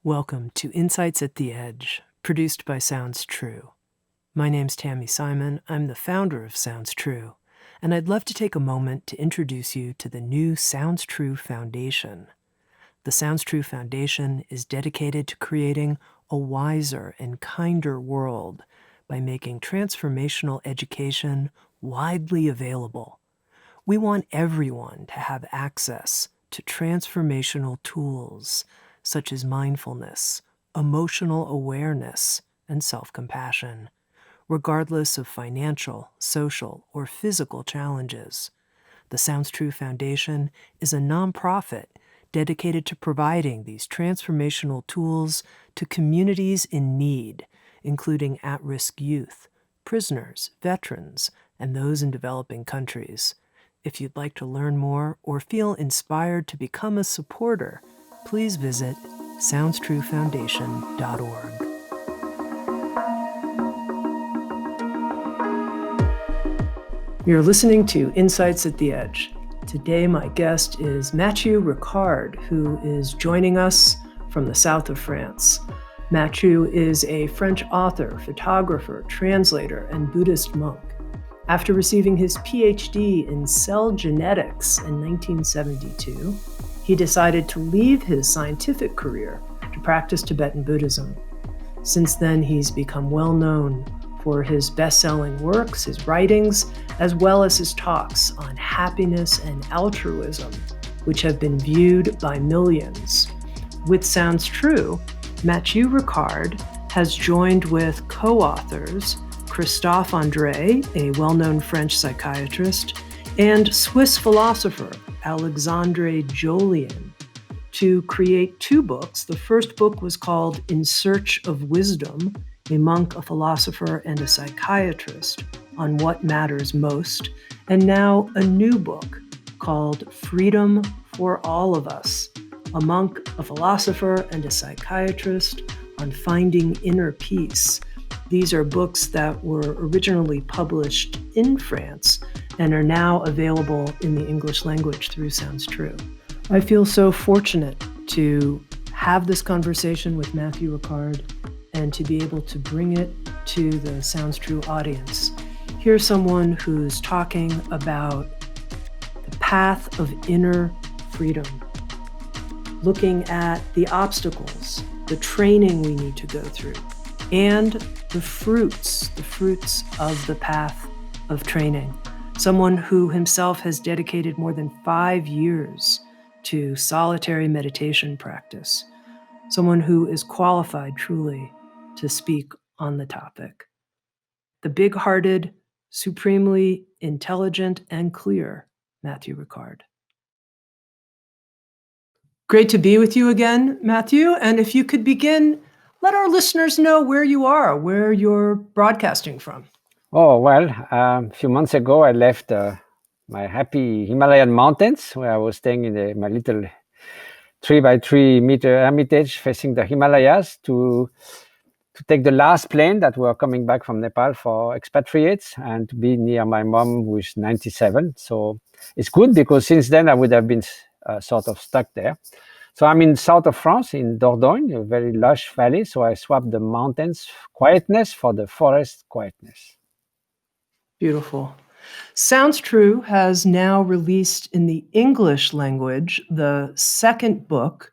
Welcome to Insights at the Edge, produced by Sounds True. My name's Tami Simon. I'm the founder of Sounds True, and I'd love to take a moment to introduce you to the new Sounds True Foundation. The Sounds True Foundation is dedicated to creating a wiser and kinder world by making transformational education widely available. We want everyone to have access to transformational tools such as mindfulness, emotional awareness, and self-compassion, regardless of financial, social, or physical challenges. The Sounds True Foundation is a nonprofit dedicated to providing these transformational tools to communities in need, including at-risk youth, prisoners, veterans, and those in developing countries. If you'd like to learn more or feel inspired to become a supporter, please visit SoundsTrueFoundation.org. You're listening to Insights at the Edge. Today, my guest is Matthieu Ricard, who is joining us from the south of France. Matthieu is a French author, photographer, translator, and Buddhist monk. After receiving his PhD in cell genetics in 1972, he decided to leave his scientific career to practice Tibetan Buddhism. Since then, he's become well known for his best-selling works, his writings, as well as his talks on happiness and altruism, which have been viewed by millions. With Sounds True, Matthieu Ricard has joined with co-authors Christophe André, a well-known French psychiatrist, and Swiss philosopher Alexandre Jollien to create two books. The first book was called In Search of Wisdom, a monk, a philosopher, and a psychiatrist on what matters most, and now a new book called Freedom for All of Us, a monk, a philosopher, and a psychiatrist on finding inner peace. These are books that were originally published in France and are now available in the English language through Sounds True. I feel so fortunate to have this conversation with Matthieu Ricard and to be able to bring it to the Sounds True audience. Here's someone who's talking about the path of inner freedom, looking at the obstacles, the training we need to go through, and the fruits of the path of training. Someone who himself has dedicated more than 5 years to solitary meditation practice. Someone who is qualified truly to speak on the topic. The big-hearted, supremely intelligent and clear Matthieu Ricard. Great to be with you again, Matthieu. And if you could begin, let our listeners know where you are, where you're broadcasting from. Oh, well, a few months ago, I left my happy Himalayan mountains where I was staying in my little 3x3 meter hermitage facing the Himalayas to take the last plane that were coming back from Nepal for expatriates and to be near my mom, who is 97. So it's good because since then I would have been sort of stuck there. So I'm in south of France, in Dordogne, a very lush valley. So I swapped the mountains quietness for the forest quietness. Beautiful. Sounds True has now released in the English language the second book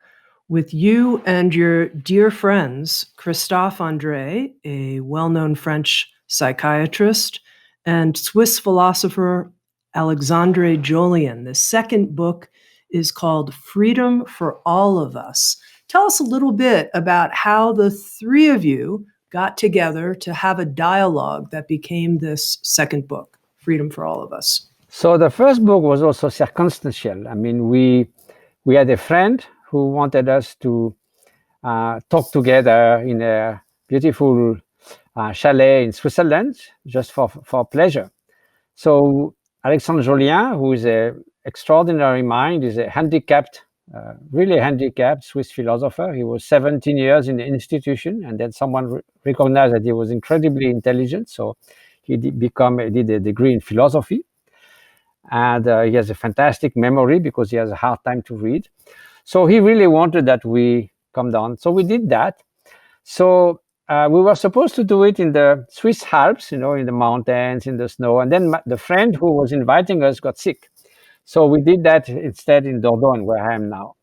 with you and your dear friends, Christophe André, a well-known French psychiatrist, and Swiss philosopher Alexandre Jollien. The second book is called Freedom for All of Us. Tell us a little bit about how the three of you got together to have a dialogue that became this second book, Freedom for All of Us. So the first book was also circumstantial. I mean, we had a friend who wanted us to talk together in a beautiful chalet in Switzerland, just for pleasure. So Alexandre Jollien, who is an extraordinary mind, is a handicapped, really handicapped Swiss philosopher. He was 17 years in the institution, and then someone recognized that he was incredibly intelligent. So he did a degree in philosophy. And he has a fantastic memory because he has a hard time to read. So he really wanted that we come down. So we did that. So we were supposed to do it in the Swiss Alps, in the mountains, in the snow. And then the friend who was inviting us got sick. So we did that instead in Dordogne, where I am now.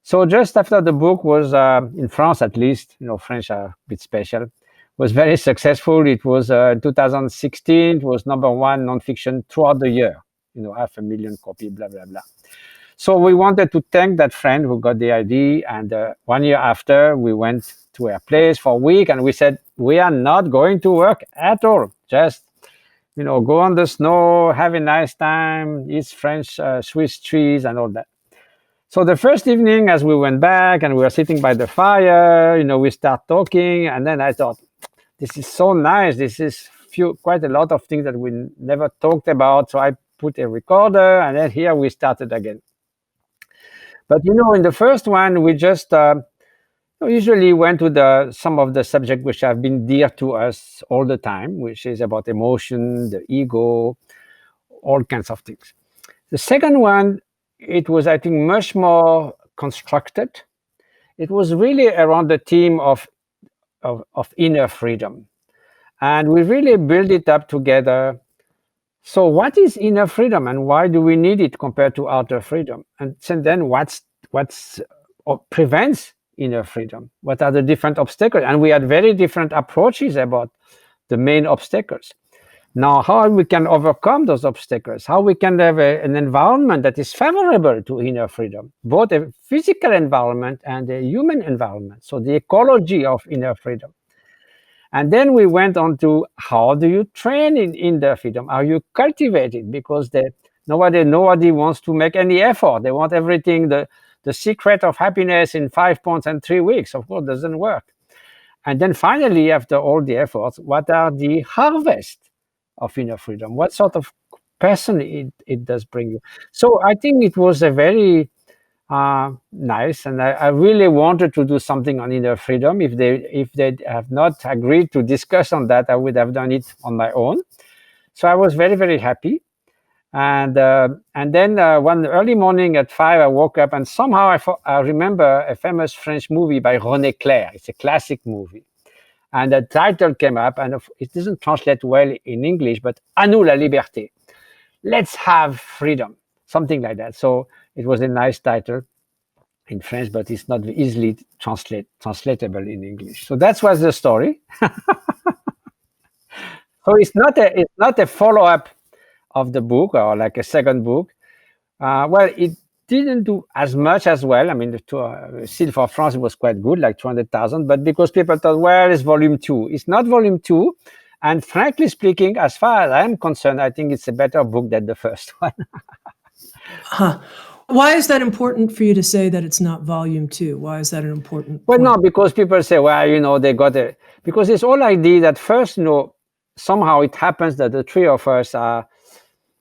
So just after the book was, in France at least, French are a bit special, was very successful. It was in 2016, it was #1 nonfiction throughout the year, 500,000 copies, blah, blah, blah. So we wanted to thank that friend who got the idea. And 1 year after, we went to a place for a week and we said, we are not going to work at all. Just, go on the snow, have a nice time, eat French, Swiss cheese and all that. So the first evening, as we went back and we were sitting by the fire, we start talking. And then I thought, this is so nice. This is quite a lot of things that we never talked about. So I put a recorder and then here we started again. But, in the first one, we just usually went to some of the subjects which have been dear to us all the time, which is about emotion, the ego, all kinds of things. The second one, it was, I think, much more constructed. It was really around the theme of inner freedom. And we really built it up together. So what is inner freedom and why do we need it compared to outer freedom? And then what prevents inner freedom? What are the different obstacles? And we had very different approaches about the main obstacles. Now, how we can overcome those obstacles, how we can have an environment that is favorable to inner freedom, both a physical environment and a human environment. So the ecology of inner freedom. And then we went on to how do you train in inner freedom? Are you cultivating? Because nobody wants to make any effort. They want everything, the secret of happiness in 5 points and 3 weeks. Of course, doesn't work. And then finally, after all the efforts, what are the harvest of inner freedom? What sort of person it does bring you? So I think it was a very nice, and I really wanted to do something on inner freedom. If they have not agreed to discuss on that, I would have done it on my own. So I was very, very happy. And then one early morning at 5, I woke up and somehow I remember a famous French movie by René Clair. It's a classic movie. And the title came up, and it doesn't translate well in English, but "À nous la liberté." Let's have freedom, something like that. So it was a nice title in French, but it's not easily translatable in English. So that was the story. So it's not a follow-up of the book or like a second book. Well, it didn't do as much as well. I mean, still for France, it was quite good, like 200,000. But because people thought, well, it's volume 2. It's not volume 2. And frankly speaking, as far as I'm concerned, I think it's a better book than the first one. Why is that important for you to say that it's not volume 2? Why is that an important point? Well, no, because people say, well, they got it. Because it's all idea that first, somehow it happens that the three of us are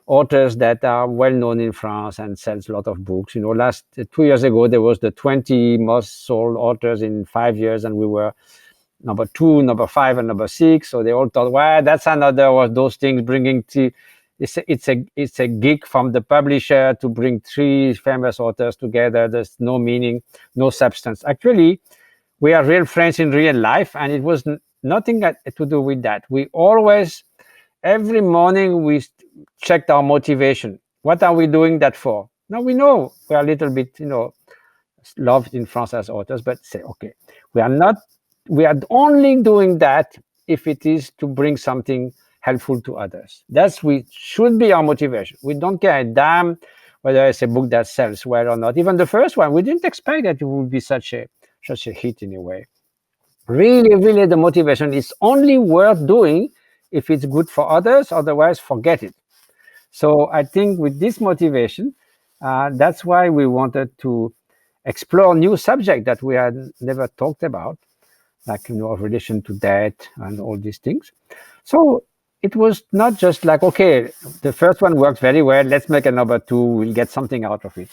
authors that are well known in France and sells a lot of books. 2 years ago, there was the 20 most sold authors in 5 years, and we were number 2, number 5, and number 6. So they all thought, well, that's another of those things bringing it's a gig from the publisher to bring 3 famous authors together. There's no meaning, no substance. Actually, we are real friends in real life, and it was nothing to do with that. We always, every morning, we checked our motivation. What are we doing that for? Now we know we are a little bit, loved in France as authors, but say, okay, we are only doing that if it is to bring something helpful to others. Should be our motivation. We don't care a damn whether it's a book that sells well or not. Even the first one, we didn't expect that it would be such a hit in a way. Really, really, the motivation is only worth doing if it's good for others. Otherwise, forget it. So I think with this motivation, that's why we wanted to explore new subjects that we had never talked about, like, relation to death and all these things. So it was not just like, okay, the first one worked very well, let's make a number 2, we'll get something out of it.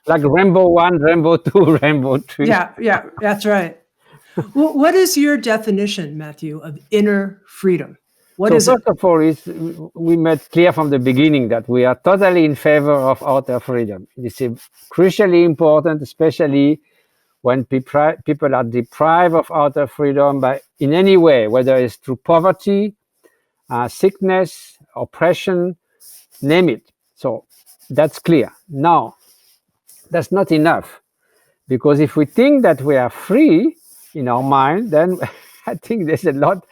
Like Rainbow 1, Rainbow 2, Rainbow 3. Yeah, that's right. Well, what is your definition, Matthieu, of inner freedom? What is it? First of all, we made clear from the beginning that we are totally in favor of outer freedom. This is crucially important, especially when people are deprived of outer freedom in any way, whether it's through poverty, sickness, oppression, name it. So that's clear. Now, that's not enough, because if we think that we are free in our mind, then I think there's a lot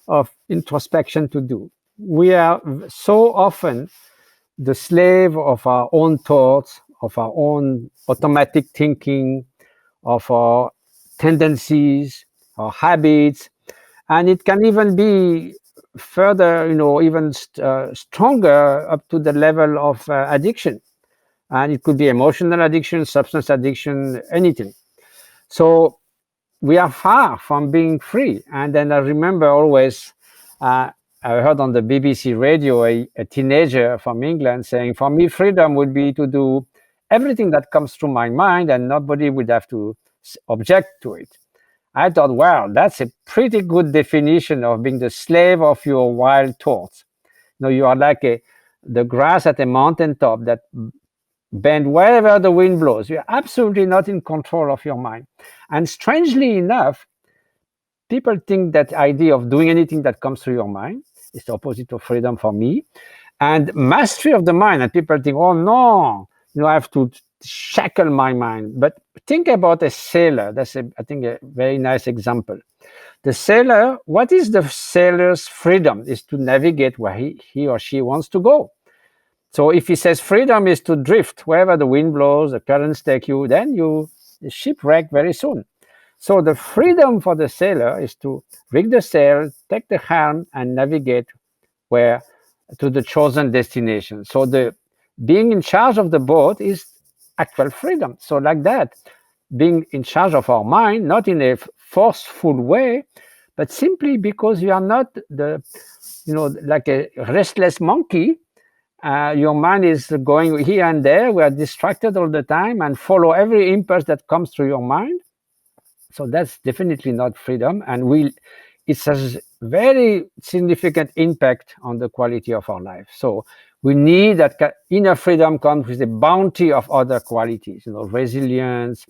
of introspection to do. We are so often the slave of our own thoughts, of our own automatic thinking, of our tendencies, our habits, and it can even be further, even stronger up to the level of addiction. And it could be emotional addiction, substance addiction, anything. So we are far from being free. And then I remember always, I heard on the BBC radio a teenager from England saying, for me, freedom would be to do everything that comes through my mind and nobody would have to object to it. I thought, wow, that's a pretty good definition of being the slave of your wild thoughts. You are like the grass at a mountaintop that bend wherever the wind blows. You're absolutely not in control of your mind. And strangely enough, people think that idea of doing anything that comes through your mind is the opposite of freedom for me. And mastery of the mind, and people think, oh no, I have to shackle my mind. But think about a sailor. That's, I think, a very nice example. The sailor, what is the sailor's freedom? Is to navigate where he or she wants to go. So if he says freedom is to drift wherever the wind blows, the currents take you, then you shipwreck very soon. So the freedom for the sailor is to rig the sail, take the helm, and navigate to the chosen destination. So the being in charge of the boat is actual freedom. So like that, being in charge of our mind, not in a forceful way, but simply because you are not like a restless monkey. Your mind is going here and there. We are distracted all the time and follow every impulse that comes through your mind. So that's definitely not freedom. And it has very significant impact on the quality of our life. So we need that inner freedom comes with the bounty of other qualities, resilience,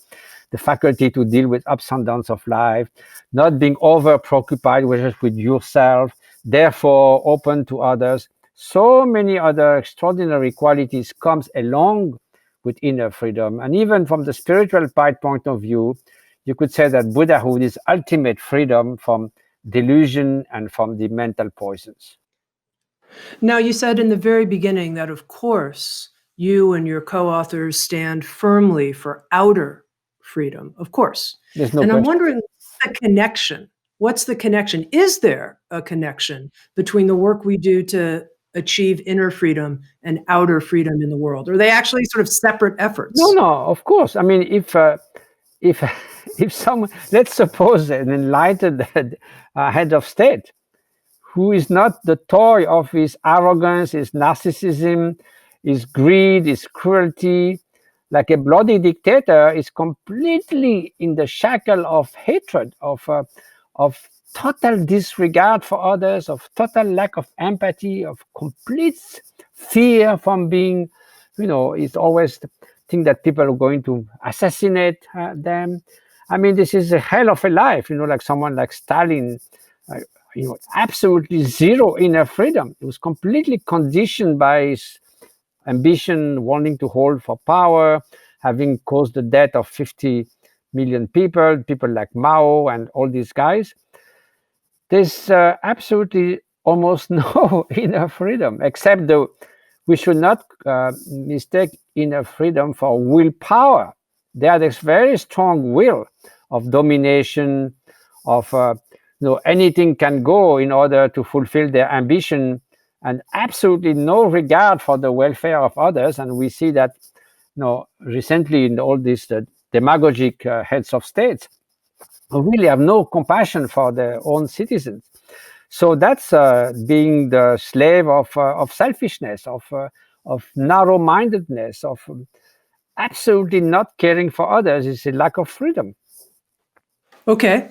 the faculty to deal with ups and downs of life, not being over preoccupied with yourself, therefore open to others. So many other extraordinary qualities comes along with inner freedom. And even from the spiritual point of view, you could say that Buddhahood is ultimate freedom from delusion and from the mental poisons. Now, you said in the very beginning that, of course, you and your co-authors stand firmly for outer freedom, of course. There's no and question. I'm wondering the connection. What's the connection? Is there a connection between the work we do to achieve inner freedom and outer freedom in the world? Or are they actually sort of separate efforts? No, of course. I mean, if someone, let's suppose an enlightened head of state who is not the toy of his arrogance, his narcissism, his greed, his cruelty, like a bloody dictator, is completely in the shackle of hatred, of total disregard for others, of total lack of empathy, of complete fear from being, it's always the thing that people are going to assassinate them. I mean, this is a hell of a life, like someone like Stalin, absolutely zero inner freedom. It was completely conditioned by his ambition, wanting to hold for power, having caused the death of 50 million people like Mao and all these guys. There's absolutely almost no inner freedom, except we should not mistake inner freedom for willpower. They are this very strong will of domination, of anything can go in order to fulfill their ambition, and absolutely no regard for the welfare of others. And we see that recently in all these demagogic heads of states who really have no compassion for their own citizens. So that's being the slave of selfishness, of narrow-mindedness, of absolutely not caring for others. Is a lack of freedom. Okay.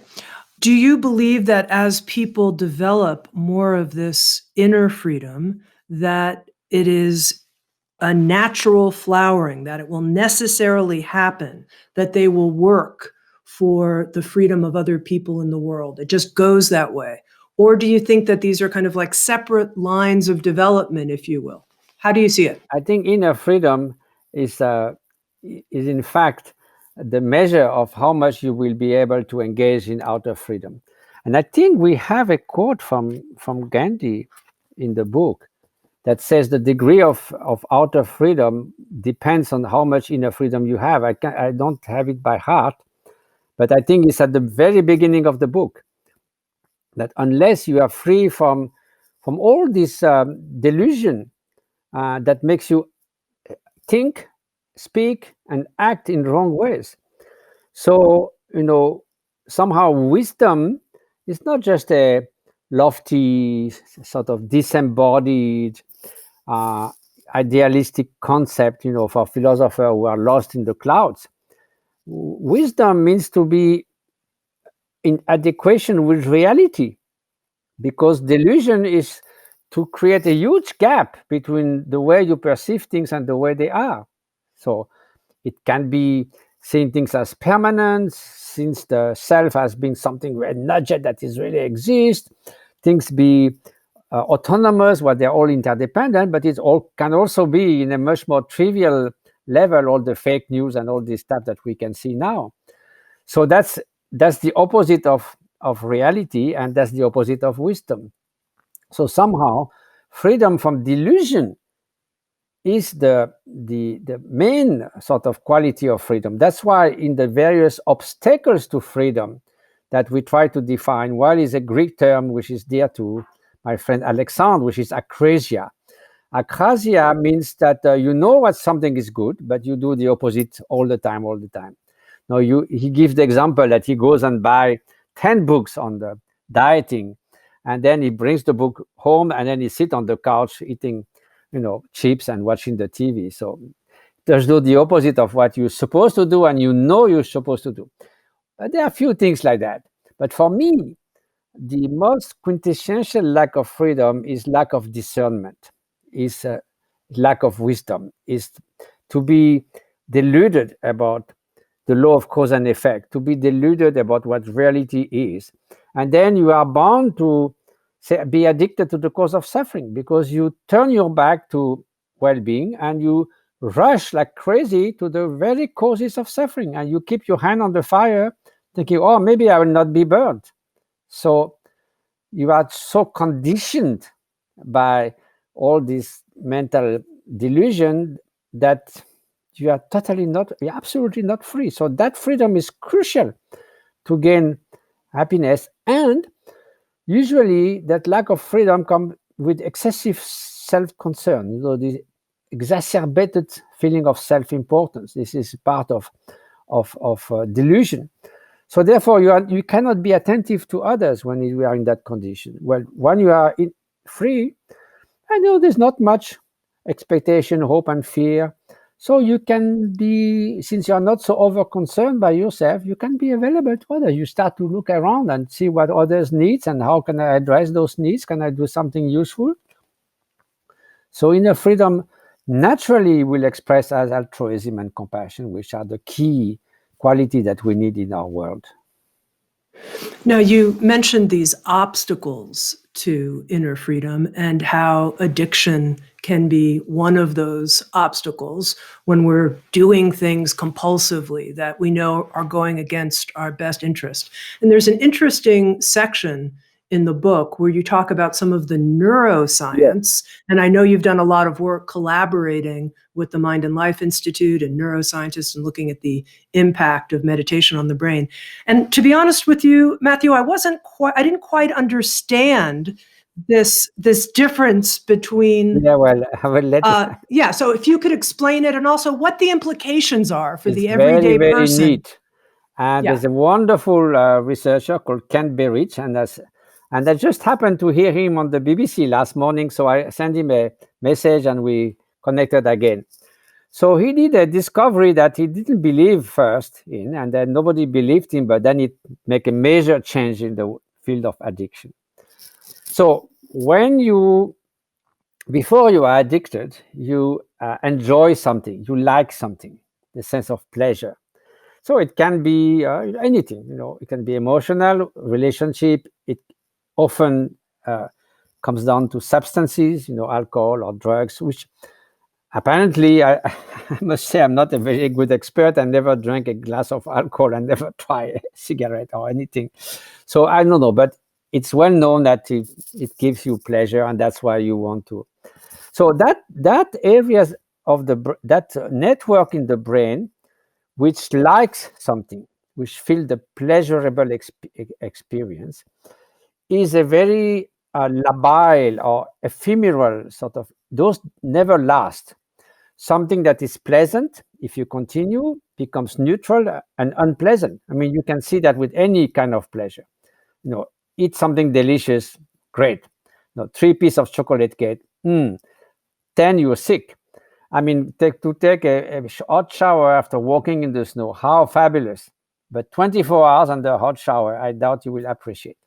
Do you believe that as people develop more of this inner freedom, that it is a natural flowering, that it will necessarily happen, that they will work for the freedom of other people in the world? It just goes that way. Or do you think that these are kind of like separate lines of development, if you will? How do you see it? I think inner freedom is in fact the measure of how much you will be able to engage in outer freedom. And I think we have a quote from Gandhi in the book that says the degree of outer freedom depends on how much inner freedom you have. I don't have it by heart, but I think it's at the very beginning of the book, that unless you are free from all this delusion that makes you think, speak, and act in wrong ways. So, somehow wisdom is not just a lofty, sort of disembodied, idealistic concept, for philosophers who are lost in the clouds. Wisdom means to be in adequation with reality, because delusion is to create a huge gap between the way you perceive things and the way they are. So it can be seeing things as permanent, since the self has been something very nudged that is really exist. Things be autonomous, where they're all interdependent, but it all can also be in a much more trivial level, all the fake news and all this stuff that we can see now. So that's the opposite of reality, and that's the opposite of wisdom. So somehow freedom from delusion is the main sort of quality of freedom. That's why in the various obstacles to freedom that we try to define, one is a Greek term which is dear to my friend Alexandre, which is akrasia. Akrasia means that you know what something is good, but you do the opposite all the time. Now he gives the example that he goes and buy 10 books on the dieting, and then he brings the book home, and then he sits on the couch eating chips and watching the TV. So there's the opposite of what you're supposed to do, and you're supposed to do. But there are a few things like that. But for me, the most quintessential lack of freedom is lack of discernment, is lack of wisdom, is to be deluded about the law of cause and effect, to be deluded about what reality is. And then you are bound to be addicted to the cause of suffering, because you turn your back to well-being and you rush like crazy to the very causes of suffering, and you keep your hand on the fire thinking, oh, maybe I will not be burned. So you are so conditioned by all this mental delusion that you are absolutely not free. So that freedom is crucial to gain happiness. And usually that lack of freedom comes with excessive self-concern, the exacerbated feeling of self-importance. This is part of delusion. So therefore you cannot be attentive to others when you are in that condition. Well, when you are free, I know there's not much expectation, hope, and fear. So you can be, since you are not so over-concerned by yourself, you can be available to others. You start to look around and see what others need and how can I address those needs? Can I do something useful? So inner freedom naturally will express as altruism and compassion, which are the key quality that we need in our world. Now, you mentioned these obstacles to inner freedom and how addiction can be one of those obstacles when we're doing things compulsively that we know are going against our best interest. And there's an interesting section in the book where you talk about some of the neuroscience. And I know you've done a lot of work collaborating with the Mind and Life Institute and neuroscientists and looking at the impact of meditation on the brain. And to be honest with you, Matthieu, I didn't quite understand this difference between. Yeah, well, I will let yeah, so if you could explain it, and also what the implications are for the everyday very, very person. Neat. And there's a wonderful researcher called Ken Berich, and I just happened to hear him on the BBC last morning, so I sent him a message and we connected again. So he did a discovery that he didn't believe first in, and then nobody believed him, but then it made a major change in the field of addiction. So before you are addicted, you enjoy something, you like something, the sense of pleasure. So it can be anything, it can be emotional, relationship. It often comes down to substances, alcohol or drugs, which apparently, I must say I'm not a very good expert. I never drank a glass of alcohol and never tried a cigarette or anything. So I don't know, but it's well known that it gives you pleasure, and that's why you want to. So that areas of that network in the brain which likes something, which feel the pleasurable experience, is a very labile or ephemeral sort of, those never last. Something that is pleasant, if you continue, becomes neutral and unpleasant. I mean, you can see that with any kind of pleasure. Eat something delicious, great. 3 pieces of chocolate cake, 10, you're sick. I mean, take a hot shower after walking in the snow, how fabulous. But 24 hours under a hot shower, I doubt you will appreciate.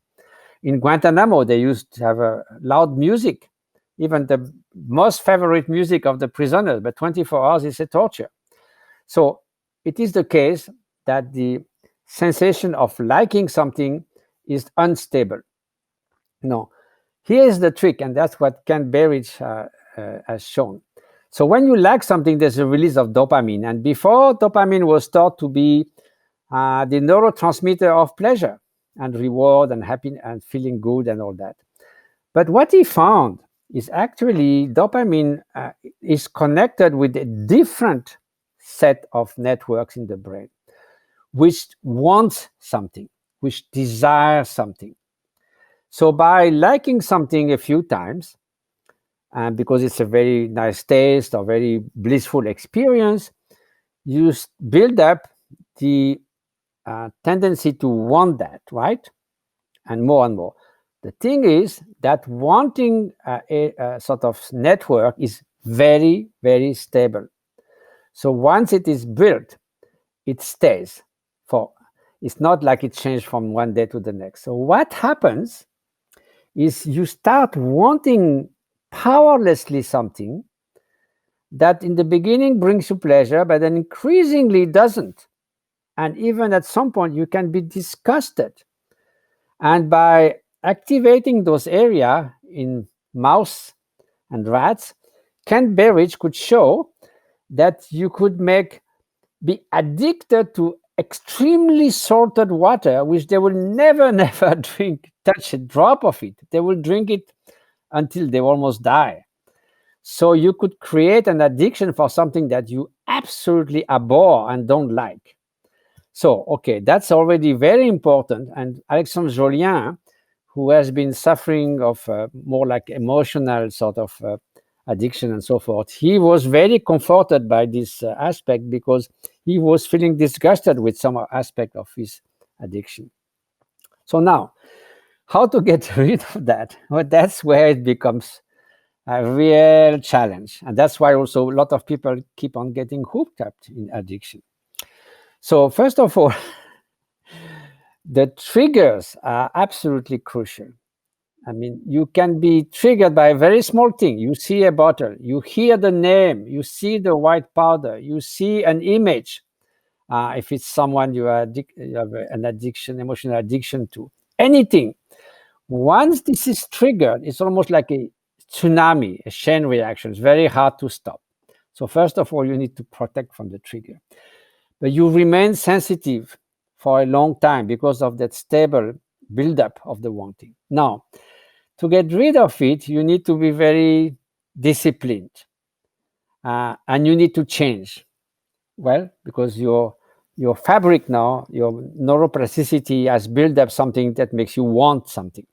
In Guantanamo, they used to have a loud music, even the most favorite music of the prisoners, but 24 hours is a torture. So it is the case that the sensation of liking something is unstable. No, here is the trick, and that's what Ken Berridge has shown. So when you like something, there's a release of dopamine. And before, dopamine was thought to be the neurotransmitter of pleasure and reward and happiness and feeling good and all that. But what he found is actually dopamine is connected with a different set of networks in the brain, which wants something, which desires something. So by liking something a few times, and because it's a very nice taste or very blissful experience, you build up the tendency to want that, right? And more. The thing is that wanting a sort of network is very, very stable. So once it is built, it stays. It's not like it changed from one day to the next. So what happens is you start wanting powerlessly something that in the beginning brings you pleasure, but then increasingly doesn't. And even at some point, you can be disgusted. And by activating those areas in mouse and rats, Ken Berridge could show that you could be addicted to extremely salted water, which they will never touch a drop of it. They will drink it until they almost die. So you could create an addiction for something that you absolutely abhor and don't like. So, okay, that's already very important. And Alexandre Jollien, who has been suffering of more like emotional sort of addiction and so forth, he was very comforted by this aspect because he was feeling disgusted with some aspect of his addiction. So now, how to get rid of that? Well, that's where it becomes a real challenge. And that's why also a lot of people keep on getting hooked up in addiction. So first of all, the triggers are absolutely crucial. I mean, you can be triggered by a very small thing. You see a bottle, you hear the name, you see the white powder, you see an image. If it's someone you have an addiction, emotional addiction to, anything. Once this is triggered, it's almost like a tsunami, a chain reaction. It's very hard to stop. So first of all, you need to protect from the trigger. But you remain sensitive for a long time because of that stable buildup of the wanting. Now, to get rid of it, you need to be very disciplined. And you need to change. Well, because your fabric now, your neuroplasticity has built up something that makes you want something.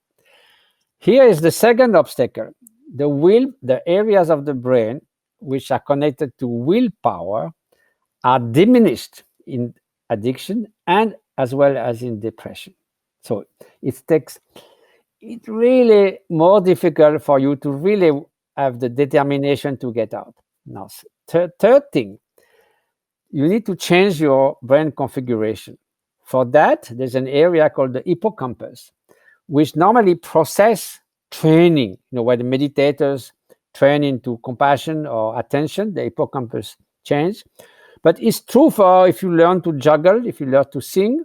Here is the second obstacle. The areas of the brain which are connected to willpower are diminished in addiction and as well as in depression. So it's really more difficult for you to really have the determination to get out. Now, third thing, you need to change your brain configuration. For that, there's an area called the hippocampus, which normally process training, where the meditators train into compassion or attention, the hippocampus change. But it's true for if you learn to juggle, if you learn to sing.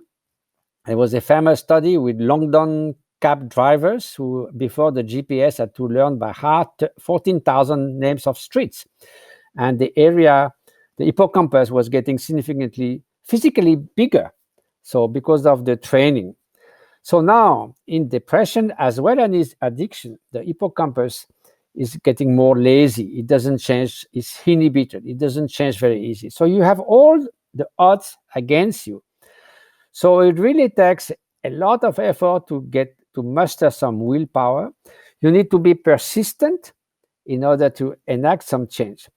There was a famous study with London cab drivers who, before the GPS, had to learn by heart 14,000 names of streets. And the hippocampus was getting significantly physically bigger. So because of the training. So now in depression as well as addiction, the hippocampus is getting more lazy. It doesn't change, it's inhibited. It doesn't change very easy. So you have all the odds against you. So it really takes a lot of effort to muster some willpower. You need to be persistent in order to enact some change.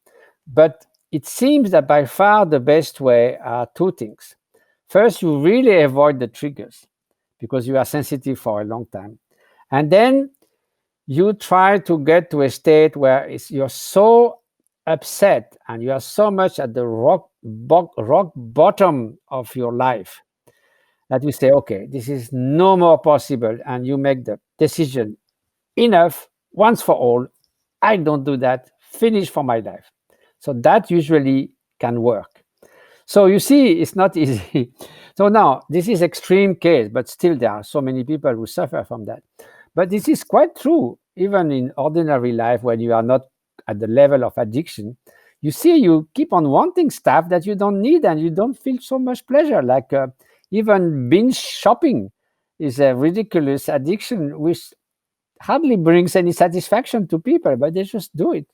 But it seems that by far the best way are two things. First, you really avoid the triggers because you are sensitive for a long time. And then you try to get to a state where you're so upset and you are so much at the rock bottom of your life that you say, okay, this is no more possible. And you make the decision, enough, once for all, I don't do that, finish for my life. So that usually can work. So you see, it's not easy. So now, this is extreme case, but still there are so many people who suffer from that. But this is quite true, even in ordinary life, when you are not at the level of addiction. You see, you keep on wanting stuff that you don't need and you don't feel so much pleasure. Like even binge shopping is a ridiculous addiction, which hardly brings any satisfaction to people, but they just do it.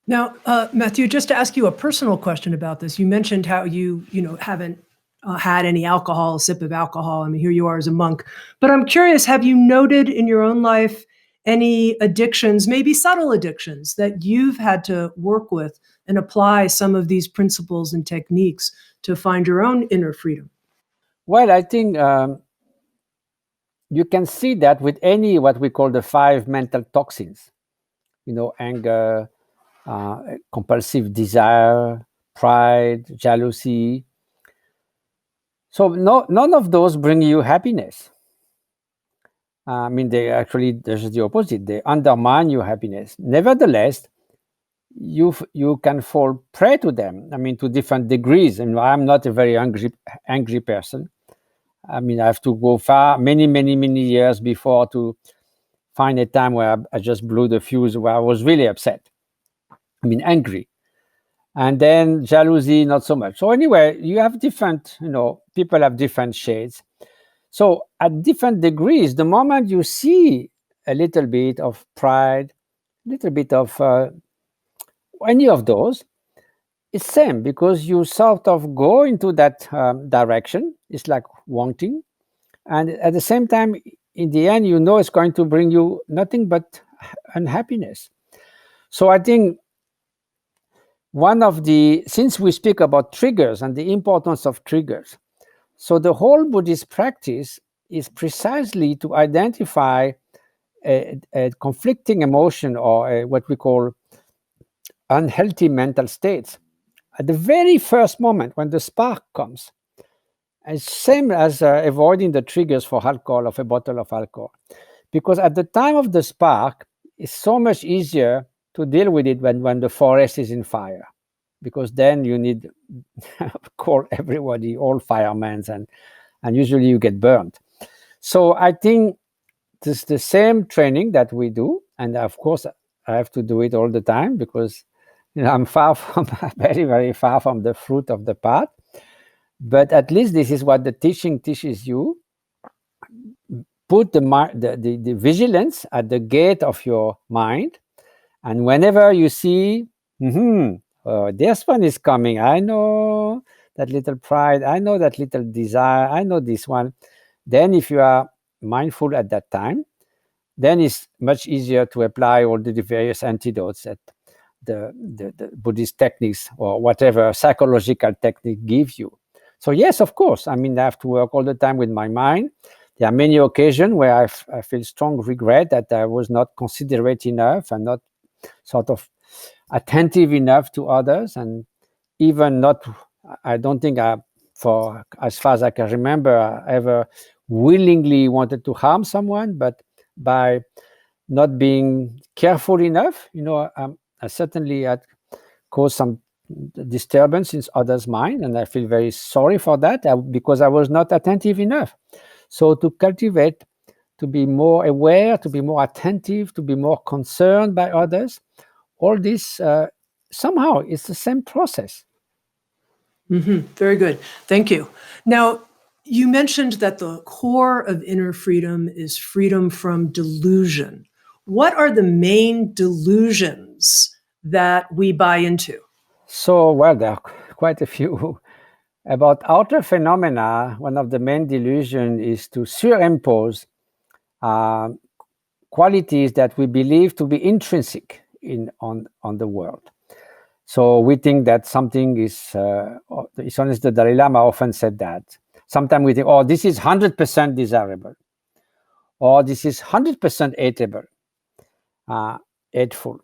Now, Matthieu, just to ask you a personal question about this, you mentioned how you haven't had any alcohol, a sip of alcohol. I mean, here you are as a monk. But I'm curious, have you noted in your own life any addictions, maybe subtle addictions, that you've had to work with and apply some of these principles and techniques to find your own inner freedom? Well, I think you can see that with any what we call the 5 mental toxins, anger, compulsive desire, pride, jealousy. So none of those bring you happiness. I mean, there's the opposite. They undermine your happiness. Nevertheless, you can fall prey to them. I mean, to different degrees. And I'm not a very angry person. I mean, I have to go far, many, many, many years before to find a time where I just blew the fuse, where I was really upset. I mean, angry. And then jealousy, not so much. So anyway, you have different, people have different shades. So at different degrees, the moment you see a little bit of pride, a little bit of any of those, it's same, because you sort of go into that direction. It's like wanting. And at the same time, in the end, it's going to bring you nothing but unhappiness. So I think since we speak about triggers and the importance of triggers, so the whole Buddhist practice is precisely to identify a conflicting emotion or what we call unhealthy mental states at the very first moment when the spark comes. It's same as avoiding the triggers for alcohol of a bottle of alcohol, because at the time of the spark, it's so much easier to deal with it when the forest is in fire, because then you need call everybody, all firemen, and usually you get burned. So I think it's the same training that we do, and of course I have to do it all the time because I'm very, very far from the fruit of the path. But at least this is what the teaching teaches you. Put the vigilance at the gate of your mind, and whenever you see, this one is coming, I know that little pride, I know that little desire, I know this one, then if you are mindful at that time, then it's much easier to apply all the various antidotes that the Buddhist techniques or whatever psychological technique gives you. So yes, of course, I mean, I have to work all the time with my mind. There are many occasions where I feel strong regret that I was not considerate enough and not sort of attentive enough to others, and even not, I don't think for as far as I can remember, I ever willingly wanted to harm someone, but by not being careful enough, I certainly had caused some disturbance in others' mind, and I feel very sorry for that because I was not attentive enough. So to cultivate, to be more aware, to be more attentive, to be more concerned by others, all this somehow it's the same process. Very good. Thank you. Now, you mentioned that the core of inner freedom is freedom from delusion. What are the main delusions that we buy into? So, well, there are quite a few. About outer phenomena, one of the main delusions is to superimpose qualities that we believe to be intrinsic on the world. So we think that something is, His Holiness the Dalai Lama often said that. Sometimes we think, oh, this is 100% desirable, or this is 100% hateful.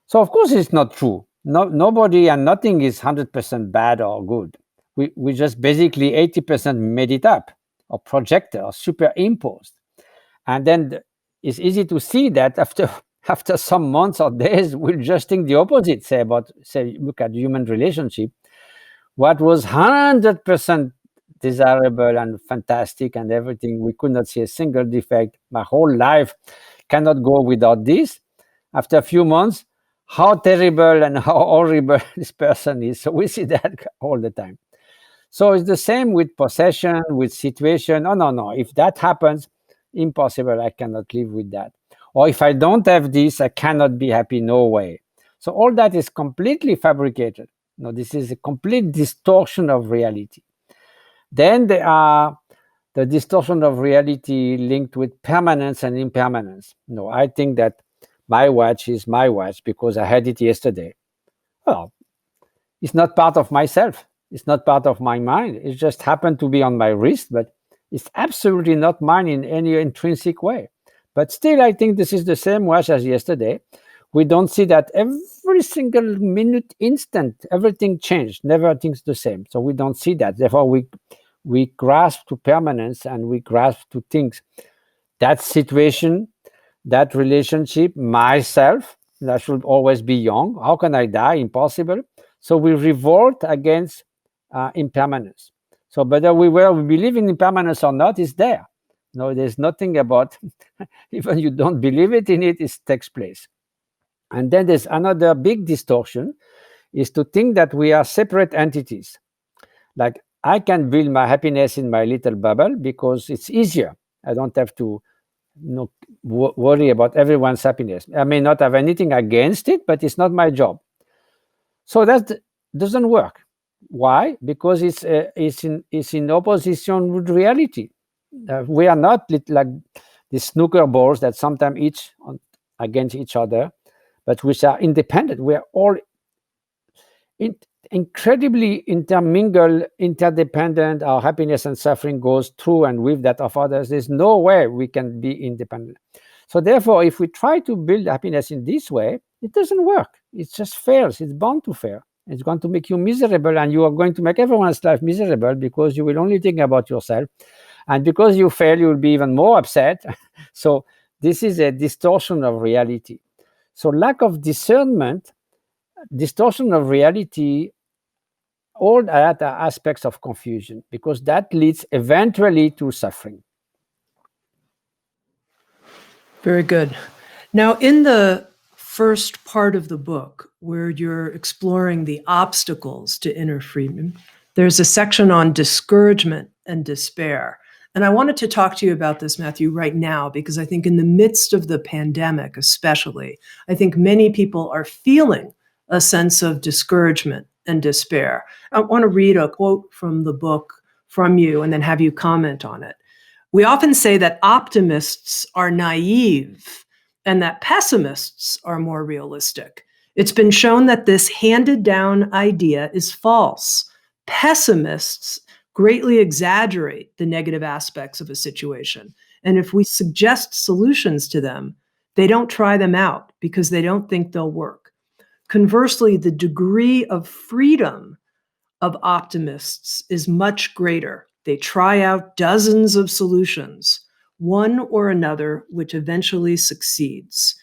So of course it's not true. Nobody and nothing is 100% bad or good. We just basically 80% made it up, or projected, or superimposed. And then it's easy to see that after some months or days, we'll just think the opposite, say, look at human relationship. What was 100% desirable and fantastic and everything, we could not see a single defect. My whole life cannot go without this. After a few months, how terrible and how horrible this person is. So we see that all the time. So it's the same with possession, with situation. Oh, no. If that happens, impossible. I cannot live with that. Or if I don't have this, I cannot be happy. No way. So all that is completely fabricated. No, this is a complete distortion of reality. Then there are the distortion of reality linked with permanence and impermanence. No, I think that my watch is my watch because I had it yesterday. Well, it's not part of myself. It's not part of my mind. It just happened to be on my wrist, but it's absolutely not mine in any intrinsic way. But still, I think this is the same watch as yesterday. We don't see that every single minute, instant, everything changed. Never everything's the same. So we don't see that. Therefore, we grasp to permanence and we grasp to things. That situation, that relationship, myself, that should always be young. How can I die? Impossible. So we revolt against impermanence. So whether we believe in impermanence or not, is there. No, there's nothing about, even you don't believe it takes place. And then there's another big distortion, is to think that we are separate entities. Like I can build my happiness in my little bubble because it's easier. I don't have to worry about everyone's happiness. I may not have anything against it, but it's not my job. So that doesn't work. Why? Because it's in opposition with reality. We are not like the snooker balls that sometimes each against each other, but which are independent. We are all incredibly intermingled, interdependent. Our happiness and suffering goes through and with that of others. There's no way we can be independent. So therefore, if we try to build happiness in this way, it doesn't work. It just fails. It's bound to fail. It's going to make you miserable, and you are going to make everyone's life miserable because you will only think about yourself. And because you fail, you will be even more upset. So this is a distortion of reality. So lack of discernment, distortion of reality, all that are aspects of confusion, because that leads eventually to suffering. Very good. Now, in the first part of the book, where you're exploring the obstacles to inner freedom, there's a section on discouragement and despair. And I wanted to talk to you about this, Matthieu, right now, because I think in the midst of the pandemic, especially, I think many people are feeling a sense of discouragement and despair. I want to read a quote from the book from you and then have you comment on it. We often say that optimists are naive and that pessimists are more realistic. It's been shown that this handed down idea is false. Pessimists greatly exaggerate the negative aspects of a situation. And if we suggest solutions to them, they don't try them out because they don't think they'll work. Conversely, the degree of freedom of optimists is much greater. They try out dozens of solutions, one or another, which eventually succeeds.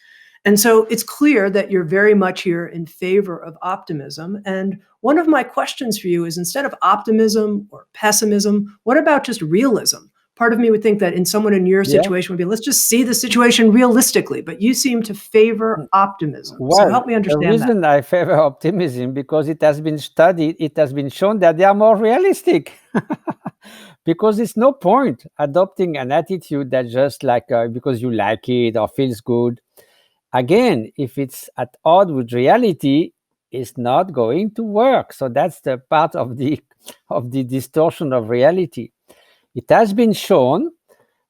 And so it's clear that you're very much here in favor of optimism. And one of my questions for you is, instead of optimism or pessimism, what about just realism? Part of me would think that in someone in your situation would be, let's just see the situation realistically, but you seem to favor optimism. So help me understand that. The reason I favor optimism, because it has been studied, it has been shown that they are more realistic. Because it's no point adopting an attitude that just like because you like it or feels good. Again, if it's at odds with reality, it's not going to work. So that's the part of the distortion of reality. It has been shown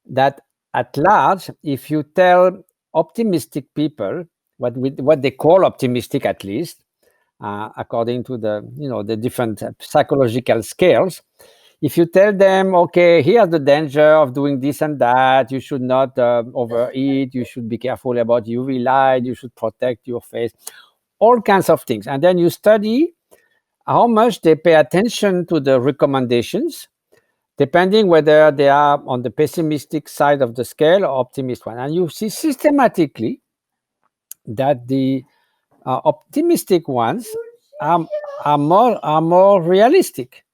that at large, if you tell optimistic people what they call optimistic, at least according to the different psychological scales, if you tell them, okay, here's the danger of doing this and that, you should not overeat, you should be careful about UV light, you should protect your face, all kinds of things, and then you study how much they pay attention to the recommendations, depending whether they are on the pessimistic side of the scale or optimistic one. And you see systematically that the optimistic ones are more realistic.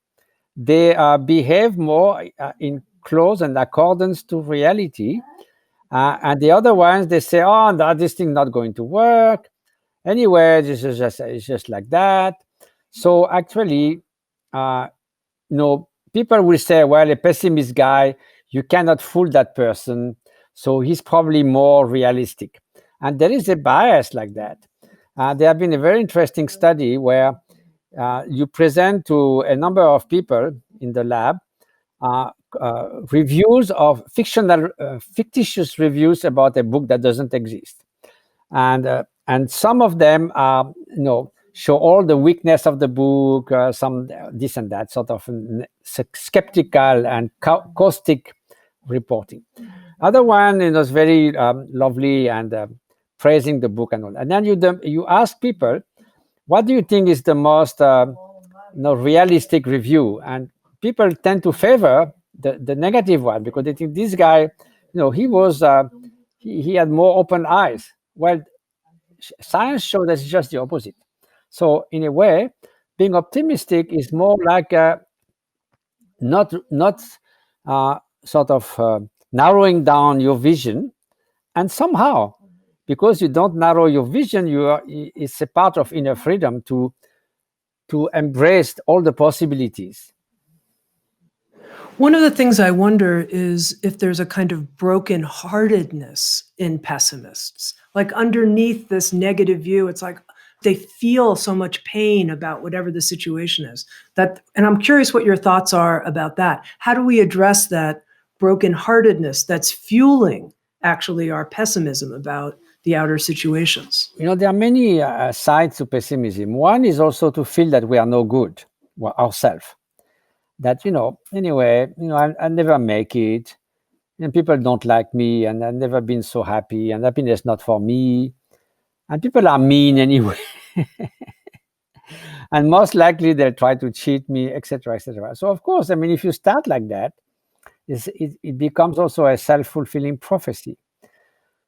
They behave more in close and accordance to reality. And the other ones, they say, oh, this thing not going to work. Anyway, it's just like that. So actually, people will say, well, a pessimist guy, you cannot fool that person. So he's probably more realistic. And there is a bias like that. There have been a very interesting study where you present to a number of people in the lab reviews of fictitious reviews about a book that doesn't exist. And some of them are, show all the weakness of the book, some this and that, sort of skeptical and caustic reporting. Other one is very lovely and praising the book and all. And then you ask people, what do you think is the most realistic review? And people tend to favor the negative one, because they think this guy, he had more open eyes. Well, science shows that it's just the opposite. So in a way, being optimistic is more like not sort of narrowing down your vision, and somehow, because you don't narrow your vision, it's a part of inner freedom to embrace all the possibilities. One of the things I wonder is if there's a kind of brokenheartedness in pessimists. Like underneath this negative view, it's like they feel so much pain about whatever the situation is. And I'm curious what your thoughts are about that. How do we address that brokenheartedness that's fueling actually our pessimism about the outer situations? There are many sides to pessimism. One is also to feel that we are no good ourselves. That, anyway, I'll never make it, and people don't like me, and I've never been so happy, and happiness not for me, and people are mean anyway. And most likely they'll try to cheat me, etc., etc. So of course, if you start like that, it becomes also a self-fulfilling prophecy.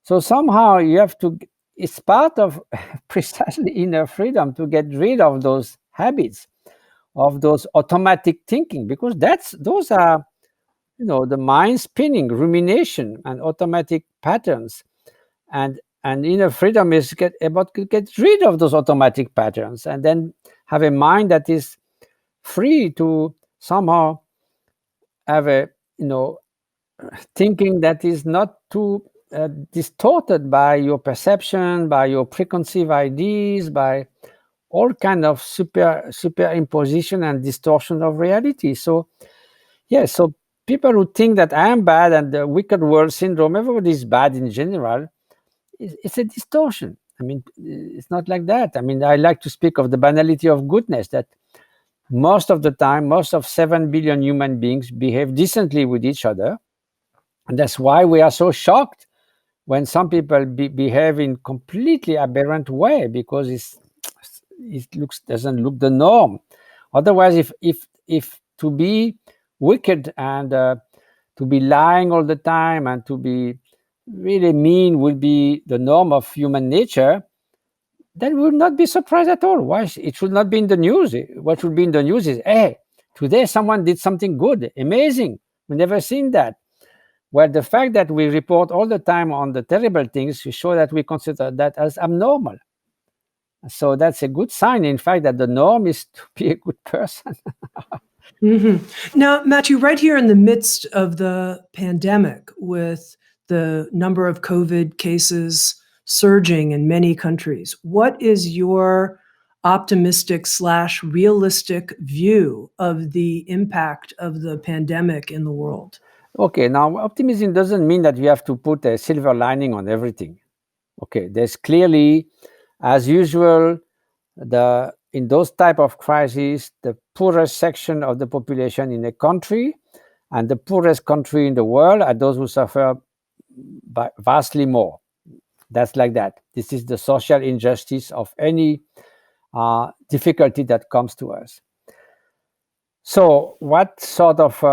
So somehow you have to, it's part of precisely inner freedom to get rid of those habits, of those automatic thinking, because those are, the mind spinning, rumination, and automatic patterns. And inner freedom is about to get rid of those automatic patterns, and then have a mind that is free to somehow have a, thinking that is not too distorted by your perception, by your preconceived ideas, by all kind of superimposition and distortion of reality. So, so people who think that I am bad and the wicked world syndrome, everybody is bad in general, it's a distortion. It's not like that. I like to speak of the banality of goodness, that most of the time, most of 7 billion human beings behave decently with each other. And that's why we are so shocked when some people behave in completely aberrant way, because it's doesn't look the norm. Otherwise, if to be wicked and to be lying all the time and to be really mean will be the norm of human nature, then we would not be surprised at all. Why it should not be in the news? What should be in the news is, hey, today someone did something good, amazing. We've never seen that. Well, the fact that we report all the time on the terrible things show that we consider that as abnormal. So that's a good sign, in fact, that the norm is to be a good person. Now, Matthieu, right here in the midst of the pandemic, with the number of COVID cases surging in many countries, what is your optimistic/realistic view of the impact of the pandemic in the world? Okay, now optimism doesn't mean that you have to put a silver lining on everything. Okay, there's clearly, as usual, in those type of crises, the poorest section of the population in a country and the poorest country in the world are those who suffer vastly more. That's like that. This is the social injustice of any difficulty that comes to us. So what sort of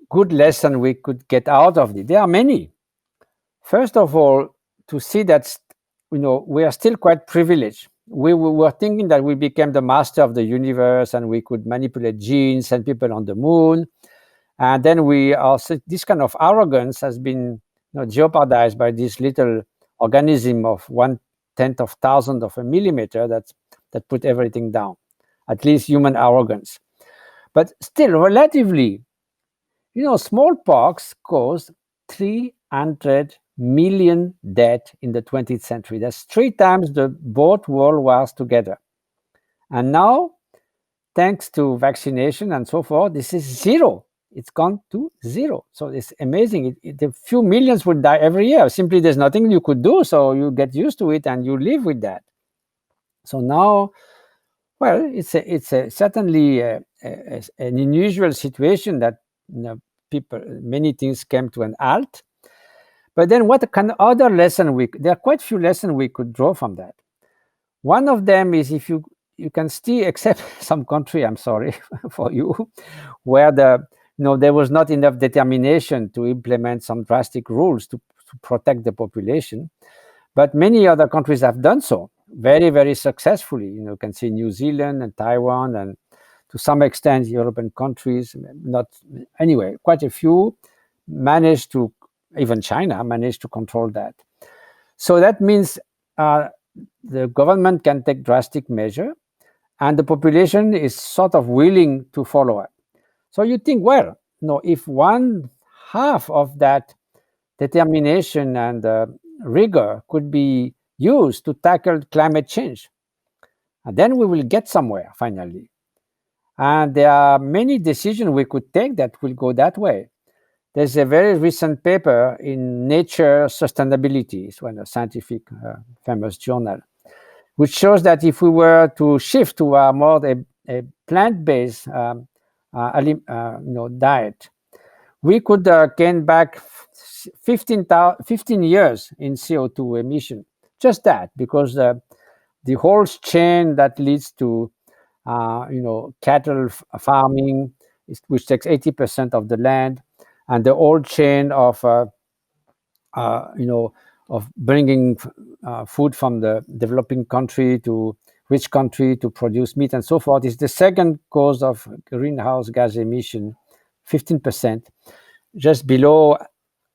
good lesson we could get out of it? There are many. First of all, to see that we are still quite privileged. We were thinking that we became the master of the universe and we could manipulate genes, send people on the moon. And then this kind of arrogance has been jeopardized by this little organism of 1/10 of 1,000 of a millimeter that put everything down, at least human arrogance. But still, relatively, smallpox caused 300 million deaths in the 20th century. That's 3 times both world wars together. And now, thanks to vaccination and so forth, this is zero. It's gone to zero. So it's amazing. A few millions would die every year. Simply, there's nothing you could do. So you get used to it and you live with that. So now, well, it's certainly an unusual situation that many things came to an halt. But then what kind of other lesson there are quite few lessons we could draw from that. One of them is if you can still, except some country, I'm sorry for you, where there was not enough determination to implement some drastic rules to protect the population. But many other countries have done so very, very successfully. You can see New Zealand and Taiwan and to some extent European countries, quite a few managed to, even China managed to control that. So that means the government can take drastic measure and the population is sort of willing to follow it. So you think, well, if 1/2 of that determination and rigor could be used to tackle climate change, and then we will get somewhere finally. And there are many decisions we could take that will go that way. There's a very recent paper in Nature Sustainability, it's one of scientific famous journal, which shows that if we were to shift to a more a plant-based diet, we could gain back 15 years in CO2 emission. Just that, because the whole chain that leads to cattle farming, which takes 80% of the land, and the whole chain of bringing food from the developing country to rich country to produce meat and so forth is the second cause of greenhouse gas emission, 15%, just below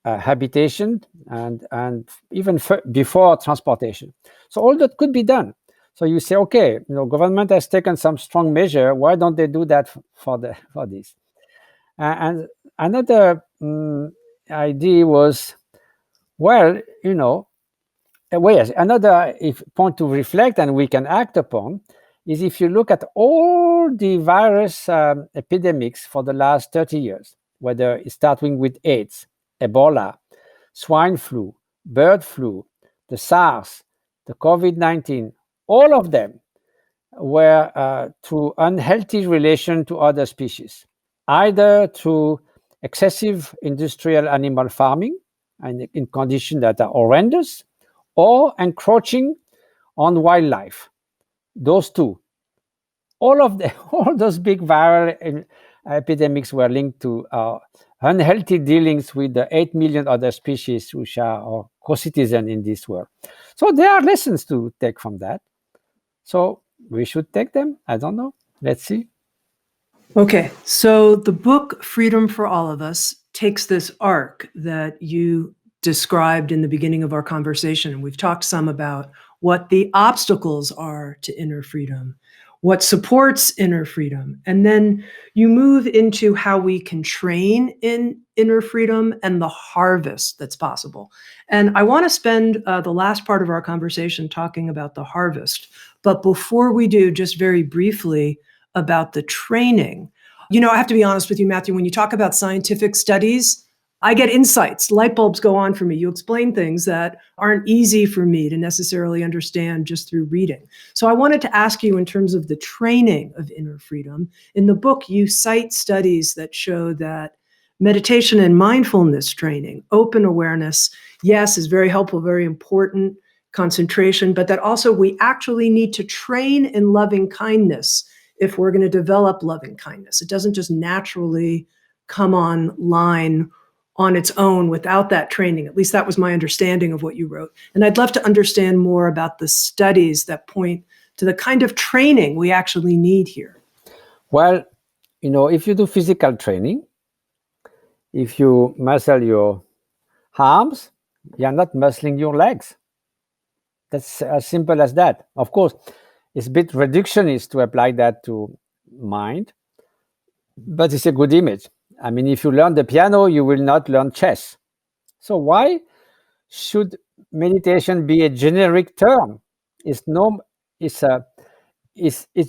habitation and even before transportation. So all that could be done. So you say, okay, government has taken some strong measure. Why don't they do that for this? And another idea was, another point to reflect and we can act upon is if you look at all the virus epidemics for the last 30 years, whether it's starting with AIDS, Ebola, swine flu, bird flu, the SARS, the COVID-19, all of them were through unhealthy relation to other species, either through excessive industrial animal farming and in conditions that are horrendous, or encroaching on wildlife. those two. All those big viral epidemics were linked to unhealthy dealings with the 8 million other species which are our co-citizens in this world. So there are lessons to take from that. So we should take them. I don't know. Let's see. Okay, so the book Freedom for All of Us takes this arc that you described in the beginning of our conversation. We've talked some about what the obstacles are to inner freedom, what supports inner freedom, and then you move into how we can train in inner freedom and the harvest that's possible. And I want to spend the last part of our conversation talking about the harvest. But before we do, just very briefly, about the training. I have to be honest with you, Matthieu, when you talk about scientific studies, I get insights, light bulbs go on for me. You explain things that aren't easy for me to necessarily understand just through reading. So I wanted to ask you in terms of the training of inner freedom. In the book, you cite studies that show that meditation and mindfulness training, open awareness, yes, is very helpful, very important, concentration, but that also we actually need to train in loving kindness if we're going to develop loving kindness. It doesn't just naturally come online on its own without that training. At least that was my understanding of what you wrote. And I'd love to understand more about the studies that point to the kind of training we actually need here. Well, if you do physical training, if you muscle your arms, you're not muscling your legs. That's as simple as that. Of course, it's a bit reductionist to apply that to mind, but it's a good image. I mean, if you learn the piano, you will not learn chess. So why should meditation be a generic term? It's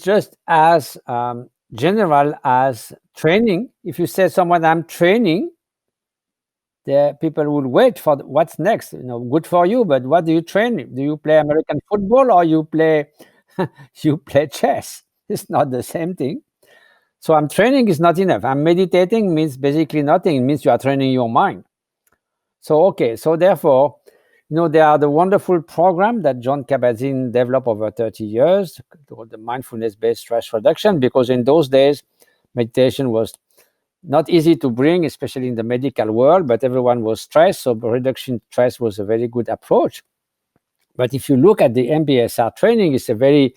just as general as training. If you say someone, I'm training, the people will wait for what's next. Good for you, but what do you train? Do you play American football or you play chess? It's not the same thing. So I'm training is not enough. I'm meditating means basically nothing. It means you are training your mind. So therefore, there are the wonderful program that Jon Kabat-Zinn developed over 30 years, called the mindfulness-based stress reduction, because in those days, meditation was not easy to bring, especially in the medical world, but everyone was stressed, so reduction stress was a very good approach. But if you look at the MBSR training, it's a very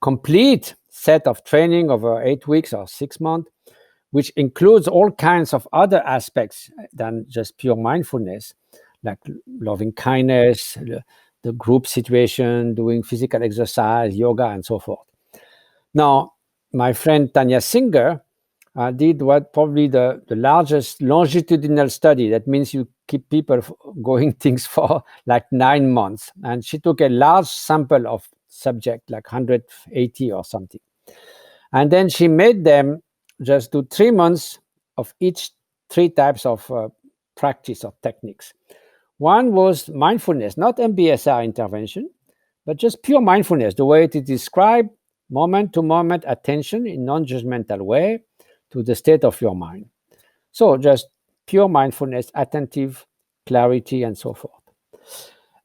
complete set of training over 8 weeks or 6 months, which includes all kinds of other aspects than just pure mindfulness, like loving kindness, the group situation, doing physical exercise, yoga, and so forth. Now, my friend Tanya Singer did what probably the largest longitudinal study. That means you keep people going things for like 9 months. And she took a large sample of subject, like 180 or something. And then she made them just do 3 months of each 3 types of practice or techniques. One was mindfulness, not MBSR intervention, but just pure mindfulness, the way it is described, moment-to-moment attention in non-judgmental way to the state of your mind. So just pure mindfulness, attentive, clarity, and so forth.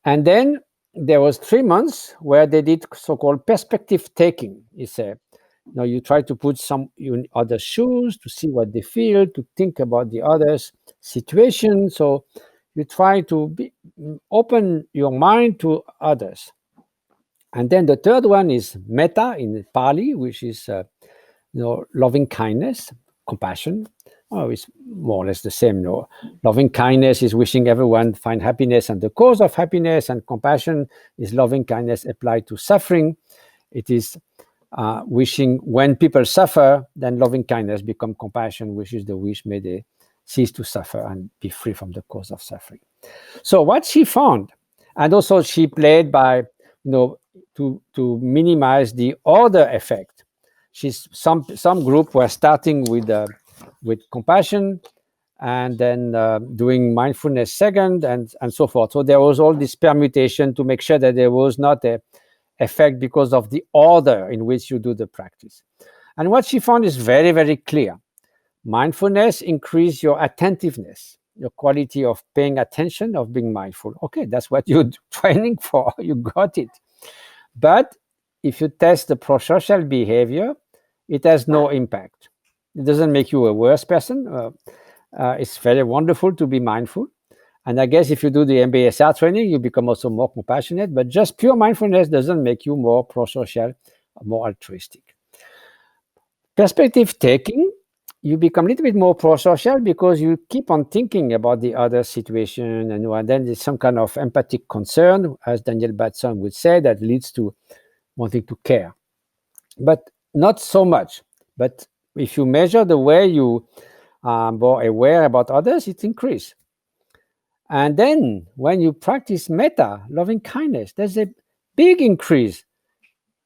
And then there was 3 months where they did so-called perspective taking. It's you try to put some in other shoes to see what they feel, to think about the other's situation. So you try to open your mind to others. And then the third one is metta in Pali, which is loving kindness, compassion. Oh, it's more or less the same. Loving kindness is wishing everyone find happiness and the cause of happiness, and compassion is loving kindness applied to suffering. It is wishing when people suffer, then loving kindness become compassion, which is the wish may they cease to suffer and be free from the cause of suffering. So what she found, and also she played by to minimize the other effect. Some group were starting with compassion, and then doing mindfulness second, and so forth. So there was all this permutation to make sure that there was not a effect because of the order in which you do the practice. And what she found is very, very clear. Mindfulness increases your attentiveness, your quality of paying attention, of being mindful. Okay, that's what you're training for. You got it. But if you test the prosocial behavior, it has no impact. It doesn't make you a worse person. It's very wonderful to be mindful. And I guess if you do the MBSR training, you become also more compassionate, but just pure mindfulness doesn't make you more prosocial, more altruistic. Perspective taking, you become a little bit more prosocial because you keep on thinking about the other situation, and then there's some kind of empathic concern, as Daniel Batson would say, that leads to wanting to care. But not so much. But if you measure the way you are more aware about others, it increases. And then when you practice metta, loving kindness, there's a big increase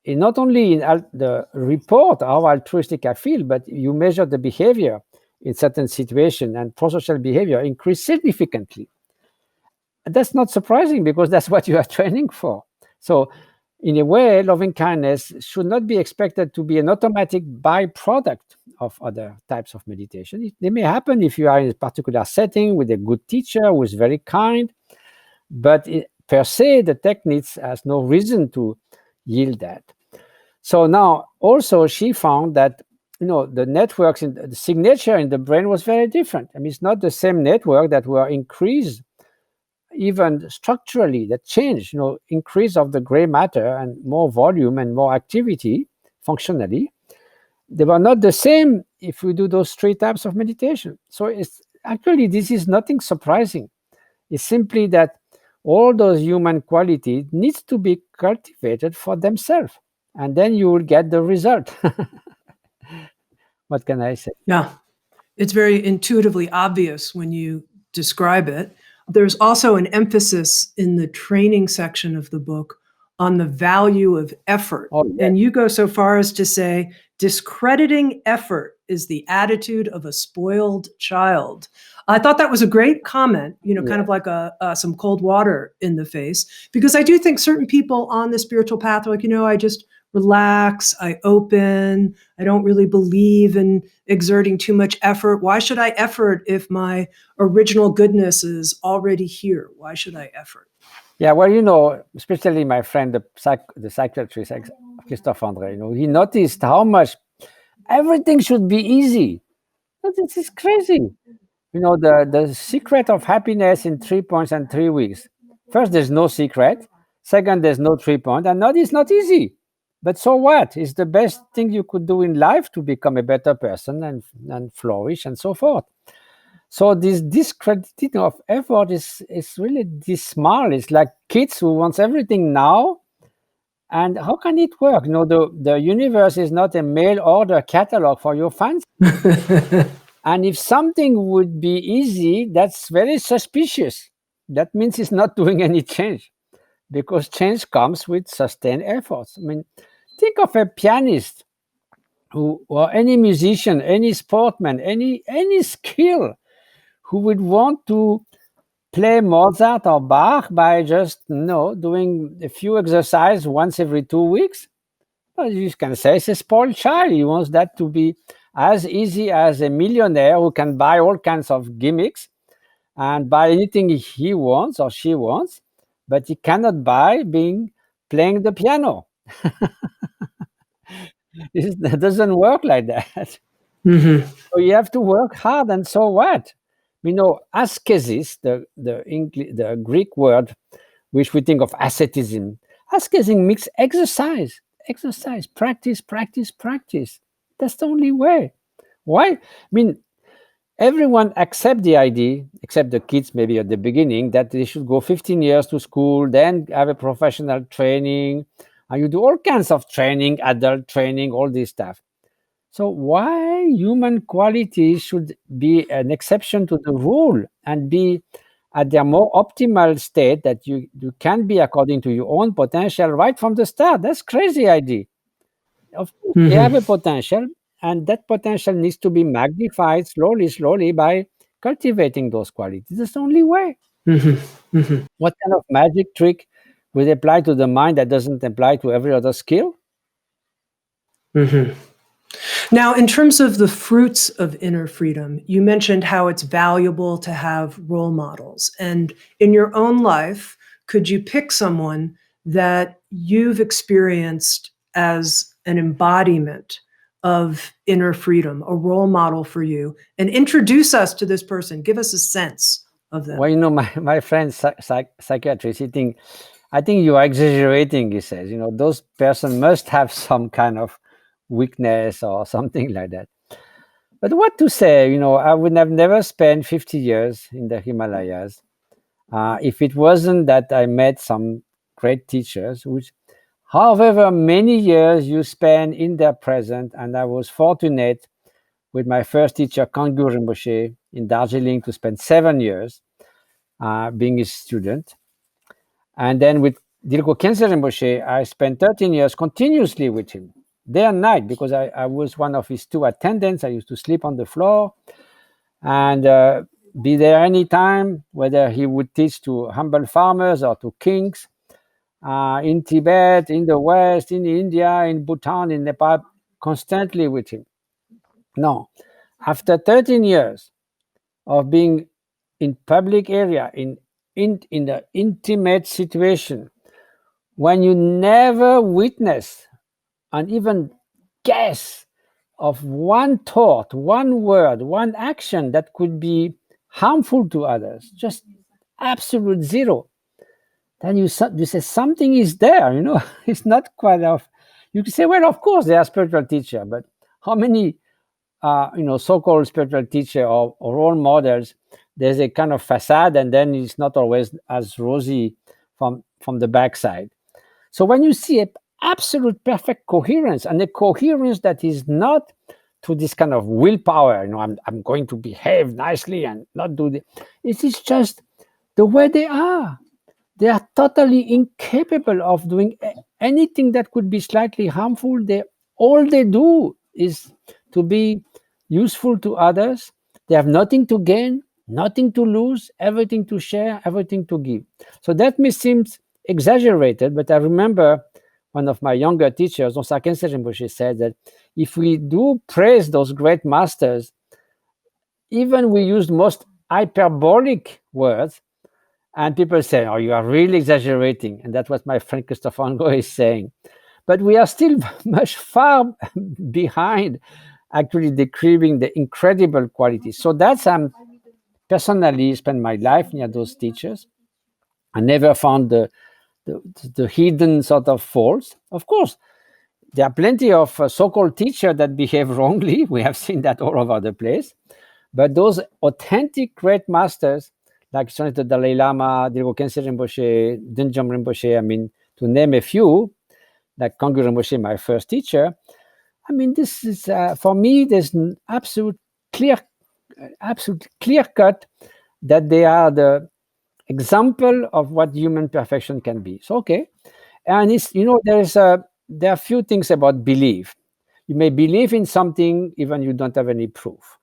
in not only in the report how altruistic I feel, but you measure the behavior in certain situations, and prosocial behavior increase significantly. And that's not surprising because that's what you are training for. So in a way, loving kindness should not be expected to be an automatic byproduct of other types of meditation. It may happen if you are in a particular setting with a good teacher who is very kind, but per se, the techniques has no reason to yield that. So now also she found that the networks in the signature in the brain was very different. I mean, it's not the same network that were increased even structurally, that change, increase of the gray matter and more volume and more activity functionally. They were not the same if we do those 3 types of meditation. So it's actually, this is nothing surprising. It's simply that all those human qualities needs to be cultivated for themselves, and then you will get the result. What can I say? Yeah, it's very intuitively obvious when you describe it. There's also an emphasis in the training section of the book on the value of effort. Oh, yes. And you go so far as to say, discrediting effort is the attitude of a spoiled child. I thought that was a great comment, kind of like some cold water in the face, because I do think certain people on the spiritual path are like, I just relax, I open, I don't really believe in exerting too much effort. Why should I effort if my original goodness is already here? Why should I effort? Yeah, well, especially my friend, the psychiatrist, Christophe André, he noticed how much everything should be easy. This is crazy. The secret of happiness in 3 points and 3 weeks. First, there's no secret. Second, there's no 3 points. And it's not easy. But so what? It's the best thing you could do in life to become a better person and flourish and so forth. So this discrediting of effort is really dismal. It's like kids who wants everything now. And how can it work? The universe is not a mail order catalog for your fancy. And if something would be easy, that's very suspicious. That means it's not doing any change, because change comes with sustained efforts. I mean, think of a pianist or any musician, any sportsman, any skill who would want to play Mozart or Bach by just doing a few exercises once every 2 weeks. Well, you can say it's a spoiled child. He wants that to be as easy as a millionaire who can buy all kinds of gimmicks and buy anything he wants or she wants, but he cannot buy playing the piano. It doesn't work like that. Mm-hmm. So you have to work hard, and so what? Ascesis, the Greek word, which we think of asceticism. Asceticism means exercise, practice. That's the only way. Why? Everyone accept the idea, except the kids maybe at the beginning, that they should go 15 years to school, then have a professional training, and you do all kinds of training, adult training, all this stuff. So why human qualities should be an exception to the rule and be at their more optimal state that you can be according to your own potential right from the start? That's crazy idea. Of course, they have a potential, and that potential needs to be magnified slowly by cultivating those qualities. That's the only way. What kind of magic trick would apply to the mind that doesn't apply to every other skill? Now, in terms of the fruits of inner freedom, you mentioned how it's valuable to have role models. And in your own life, could you pick someone that you've experienced as an embodiment of inner freedom, a role model for you, and introduce us to this person. Give us a sense of them. Well, my friend psychiatrist, I think you are exaggerating, he says. Those persons must have some kind of weakness or something like that. But what to say, I would have never spent 50 years in the Himalayas if it wasn't that I met some great teachers, which however many years you spend in their presence, and I was fortunate with my first teacher, Kanggu Rinpoche, in Darjeeling to spend 7 years being his student. And then with Dilgo Khyentse Rinpoche, I spent 13 years continuously with him, day and night, because I was one of his 2 attendants. I used to sleep on the floor and be there anytime, whether he would teach to humble farmers or to kings, in Tibet, in the West, in India, in Bhutan, in Nepal, constantly with him. Now, after 13 years of being in public area, in the intimate situation, when you never witness and even guess of one thought, one word, one action that could be harmful to others, just absolute zero, then you say something is there, it's not quite off. You can say, well, of course they are spiritual teacher, but how many so-called spiritual teacher or role models, there's a kind of facade and then it's not always as rosy from the backside. So when you see an absolute perfect coherence, and a coherence that is not to this kind of willpower, I'm going to behave nicely and not do this. It is just the way they are. They are totally incapable of doing anything that could be slightly harmful. All they do is to be useful to others. They have nothing to gain, nothing to lose, everything to share, everything to give. So that may seem exaggerated, but I remember one of my younger teachers, Onsa Khyentse Rinpoche, said that if we do praise those great masters, even we use most hyperbolic words, and people say, oh, you are really exaggerating. And that's what my friend Christophe André is saying. But we are still much far behind actually describing the incredible qualities. So that's personally spent my life near those teachers. I never found the hidden sort of faults. Of course, there are plenty of so-called teachers that behave wrongly. We have seen that all over the place. But those authentic great masters, like the Dalai Lama, Dilgo Khyentse Rinpoche, Dönjom Rinpoche, to name a few, like Kanggu Rinpoche, my first teacher, this is, for me, there's an absolute clear cut that they are the example of what human perfection can be. So, okay. And it's, there are few things about belief. You may believe in something even you don't have any proof.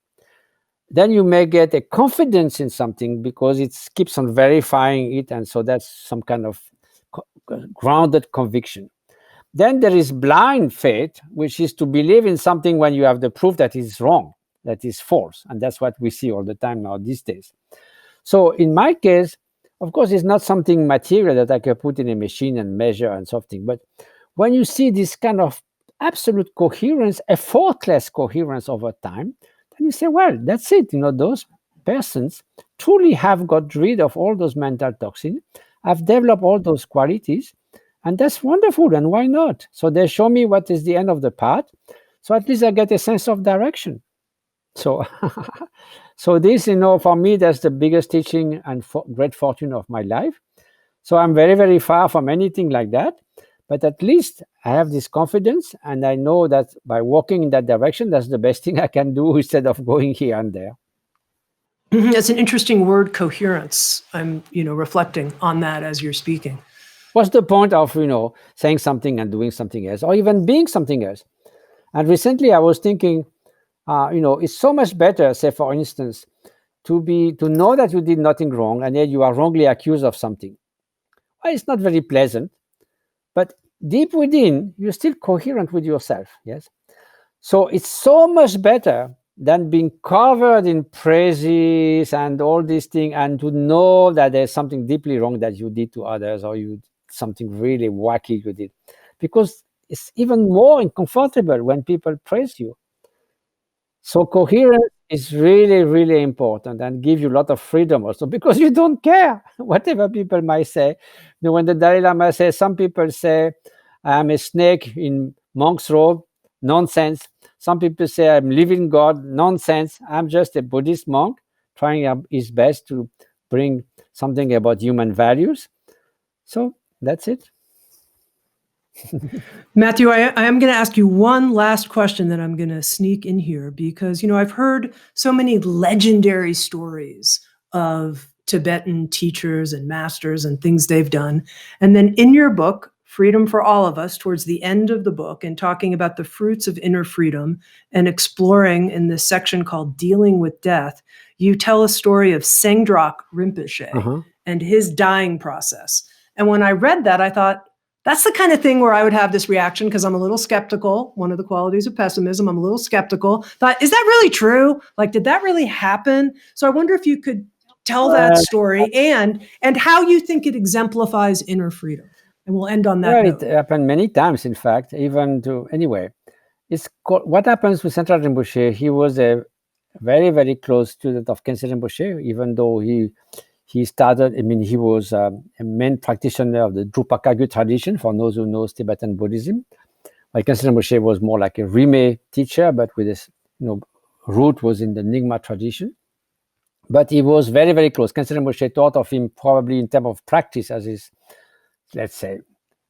Then you may get a confidence in something because it keeps on verifying it, and so that's some kind of grounded conviction. Then there is blind faith, which is to believe in something when you have the proof that it's wrong, that is false, and that's what we see all the time now these days. So in my case, of course, it's not something material that I can put in a machine and measure and something, but when you see this kind of absolute coherence, effortless coherence over time, then you say, well, that's it. Those persons truly have got rid of all those mental toxins, have developed all those qualities, and that's wonderful, and why not? So they show me what is the end of the path, so at least I get a sense of direction. So, so this, for me, that's the biggest teaching and great fortune of my life. So I'm very, very far from anything like that. But at least I have this confidence, and I know that by walking in that direction, that's the best thing I can do instead of going here and there. That's an interesting word, coherence. I'm, reflecting on that as you're speaking. What's the point of, saying something and doing something else, or even being something else? And recently I was thinking, it's so much better, say, for instance, to know that you did nothing wrong, and yet you are wrongly accused of something. Well, it's not very pleasant. But deep within, you're still coherent with yourself, yes? So it's so much better than being covered in praises and all these things, and to know that there's something deeply wrong that you did to others, or something really wacky you did. Because it's even more uncomfortable when people praise you. So coherence is really, really important and give you a lot of freedom also, because you don't care whatever people might say. When the Dalai Lama says, some people say, I'm a snake in monk's robe, nonsense. Some people say, I'm living God, nonsense. I'm just a Buddhist monk trying his best to bring something about human values. So that's it. Matthieu, I am going to ask you one last question that I'm going to sneak in here, because, I've heard so many legendary stories of Tibetan teachers and masters and things they've done. And then in your book, Freedom for All of Us, towards the end of the book, and talking about the fruits of inner freedom and exploring in this section called Dealing with Death, you tell a story of Sengdrak Rinpoche and his dying process. And when I read that, I thought, that's the kind of thing where I would have this reaction, because I'm a little skeptical. One of the qualities of pessimism, I'm a little skeptical. Thought, is that really true? Like, did that really happen? So I wonder if you could tell that story and how you think it exemplifies inner freedom. And we'll end on that note. It happened many times, in fact, anyway. What happens with Sengdrak Rinpoche, he was a very, very close student of Khyentse Rinpoche, even though he started, he was a main practitioner of the Drupa Kagyu tradition, for those who know Tibetan Buddhism. While Khyentse Rinpoche was more like a Rimé teacher, but with his root was in the Nyingma tradition. But he was very, very close. Khyentse Rinpoche thought of him probably in terms of practice as his, let's say,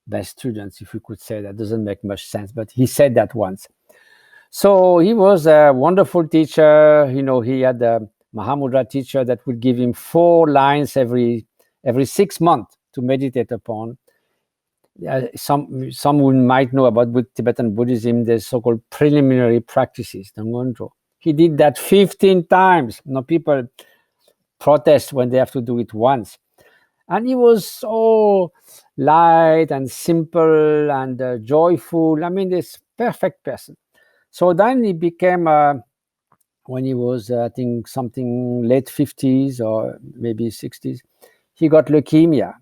best students, if we could say. That doesn't make much sense, but he said that once. So he was a wonderful teacher. He had a Mahamudra teacher that would give him 4 lines every 6 months to meditate upon. Someone might know about Tibetan Buddhism, there's so-called preliminary practices, Dangonjo. He did that 15 times. People protest when they have to do it once. And he was so light and simple and joyful. This perfect person. So then he became, when he was, I think, something late 50s or maybe 60s, he got leukemia.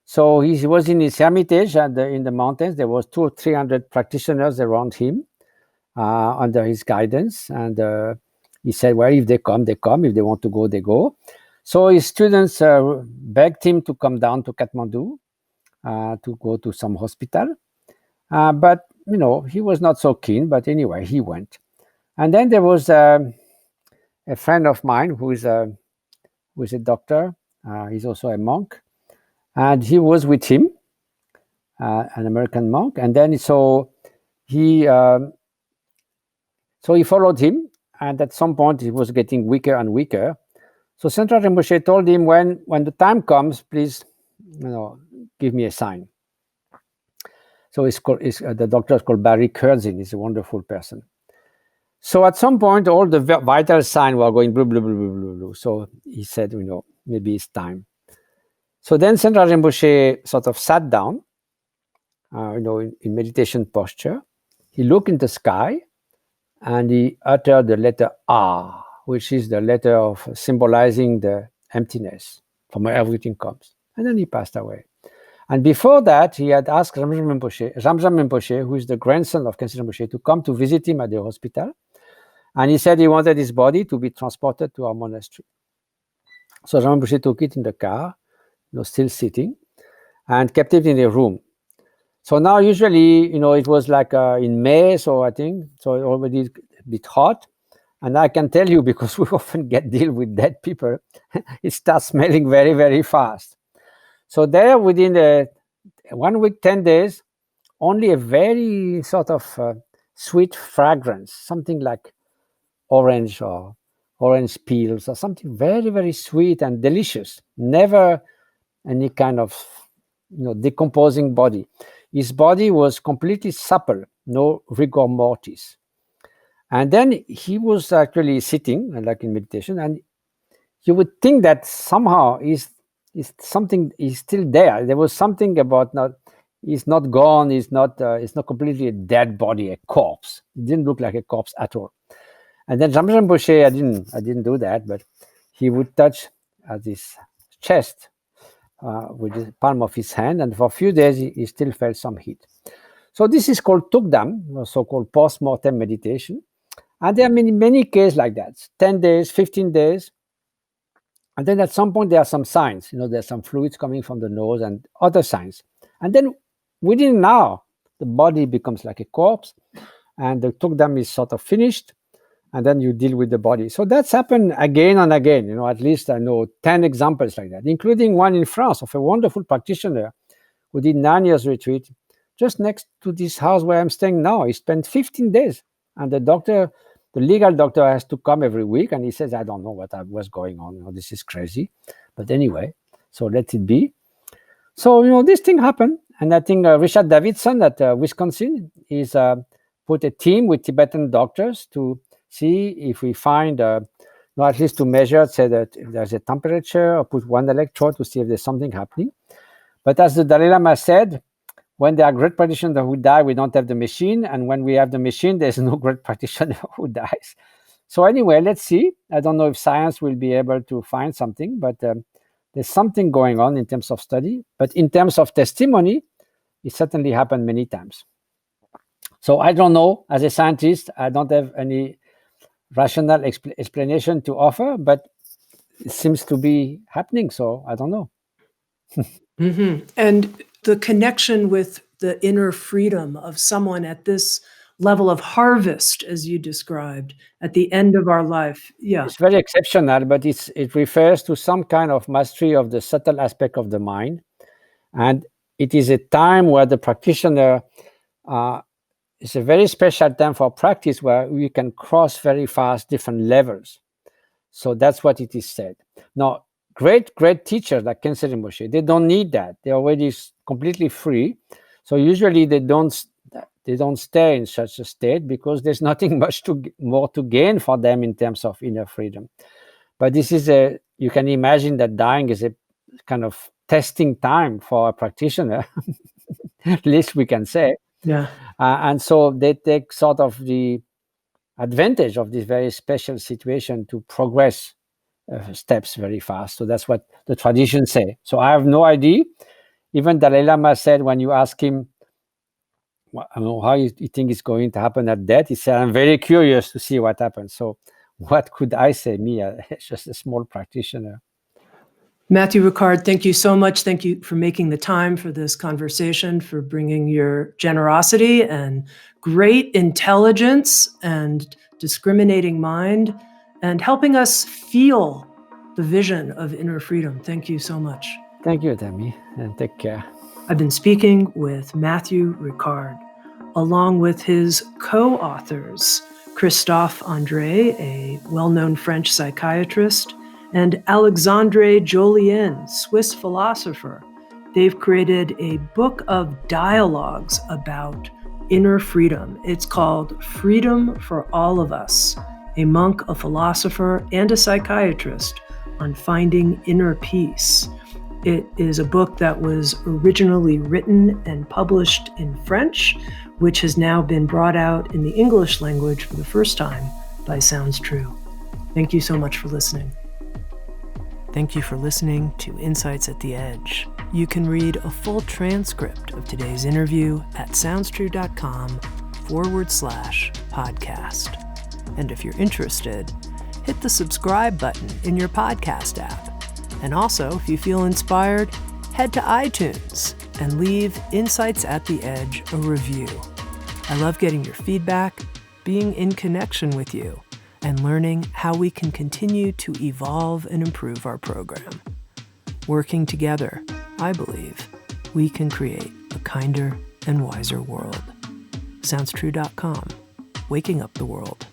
So he was in his hermitage in the mountains. There was 200 or 300 practitioners around him under his guidance. And he said, well, if they come, they come. If they want to go, they go. So his students begged him to come down to Kathmandu to go to some hospital. But, he was not so keen. But anyway, he went. And then there was a friend of mine who is a doctor. He's also a monk. And he was with him, an American monk. And then he followed him. And at some point, he was getting weaker and weaker. So Sengdrak Rinpoche told him, when the time comes, please, give me a sign. So the doctor is called Barry Kurzin. He's a wonderful person. So at some point, all the vital signs were going blah, blah, blah, blah, blah, blah. So he said, maybe it's time. So then Sengdrak Rinpoche sort of sat down, in meditation posture. He looked in the sky and he uttered the letter Ah, which is the letter of symbolizing the emptiness from where everything comes. And then he passed away. And before that, he had asked Ramjam Rinpoche, who is the grandson of Khyentse Rinpoche, to come to visit him at the hospital. And he said he wanted his body to be transported to our monastery. So Ramjam Rinpoche took it in the car, still sitting, and kept it in a room. So now usually, it was like in May, so I think, so it already a bit hot. And I can tell you, because we often deal with dead people, it starts smelling very, very fast. So there, within 1 week, 10 days, only a very sort of sweet fragrance, something like orange or orange peels or something very, very sweet and delicious. Never any kind of decomposing body. His body was completely supple, no rigor mortis. And then he was actually sitting, like in meditation, and you would think that somehow he's still there. There was something about he's not gone, it's not completely a dead body, a corpse. It didn't look like a corpse at all. And then Ramjam Rinpoche, I didn't do that, but he would touch his chest with the palm of his hand, and for a few days he still felt some heat. So this is called tukdam, so-called post-mortem meditation. And there are many cases like that, 10 days, 15 days. And then at some point, there are some signs. There's some fluids coming from the nose and other signs. And then within an hour, the body becomes like a corpse and the tukdam is sort of finished. And then you deal with the body. So that's happened again and again. At least I know 10 examples like that, including one in France of a wonderful practitioner who did 9 years retreat just next to this house where I'm staying now. He spent 15 days. And the legal doctor has to come every week. And he says, I don't know what was going on. This is crazy. But anyway, so let it be. So, this thing happened. And I think Richard Davidson at Wisconsin is put a team with Tibetan doctors to see if we find, at least to measure, say that if there's a temperature, or put one electrode to see if there's something happening. But as the Dalai Lama said, when there are great practitioners who die, we don't have the machine. And when we have the machine, there's no great practitioner who dies. So anyway, let's see. I don't know if science will be able to find something, but there's something going on in terms of study. But in terms of testimony, it certainly happened many times. So I don't know. As a scientist, I don't have any rational explanation to offer, but it seems to be happening. So I don't know. Mm-hmm. And the connection with the inner freedom of someone at this level of harvest, as you described, at the end of our life. Yeah. It's very exceptional, but it refers to some kind of mastery of the subtle aspect of the mind. And it is a time where the practitioner, it's a very special time for practice where we can cross very fast different levels. So that's what it is said. Now, great teachers like Khyentse Rinpoche, they don't need that. They're already completely free. So usually they don't stay in such a state because there's nothing much more to gain for them in terms of inner freedom. But this is you can imagine that dying is a kind of testing time for a practitioner, at least we can say. Yeah. And so they take sort of the advantage of this very special situation to progress steps very fast. So that's what the traditions say. So I have no idea. Even Dalai Lama said when you ask him, how you think it's going to happen at death, he said, I'm very curious to see what happens. So what could I say, me, just a small practitioner? Matthieu Ricard, thank you so much. Thank you for making the time for this conversation, for bringing your generosity and great intelligence and discriminating mind and helping us feel the vision of inner freedom. Thank you so much. Thank you, Tami, and take care. I've been speaking with Matthieu Ricard, along with his co-authors, Christophe André, a well-known French psychiatrist, and Alexandre Jollien, Swiss philosopher. They've created a book of dialogues about inner freedom. It's called Freedom for All of Us, a monk, a philosopher, and a psychiatrist on finding inner peace. It is a book that was originally written and published in French, which has now been brought out in the English language for the first time by Sounds True. Thank you so much for listening. Thank you for listening to Insights at the Edge. You can read a full transcript of today's interview at soundstrue.com/podcast. And if you're interested, hit the subscribe button in your podcast app. And also, if you feel inspired, head to iTunes and leave Insights at the Edge a review. I love getting your feedback, being in connection with you, and learning how we can continue to evolve and improve our program. Working together, I believe, we can create a kinder and wiser world. SoundsTrue.com, waking up the world.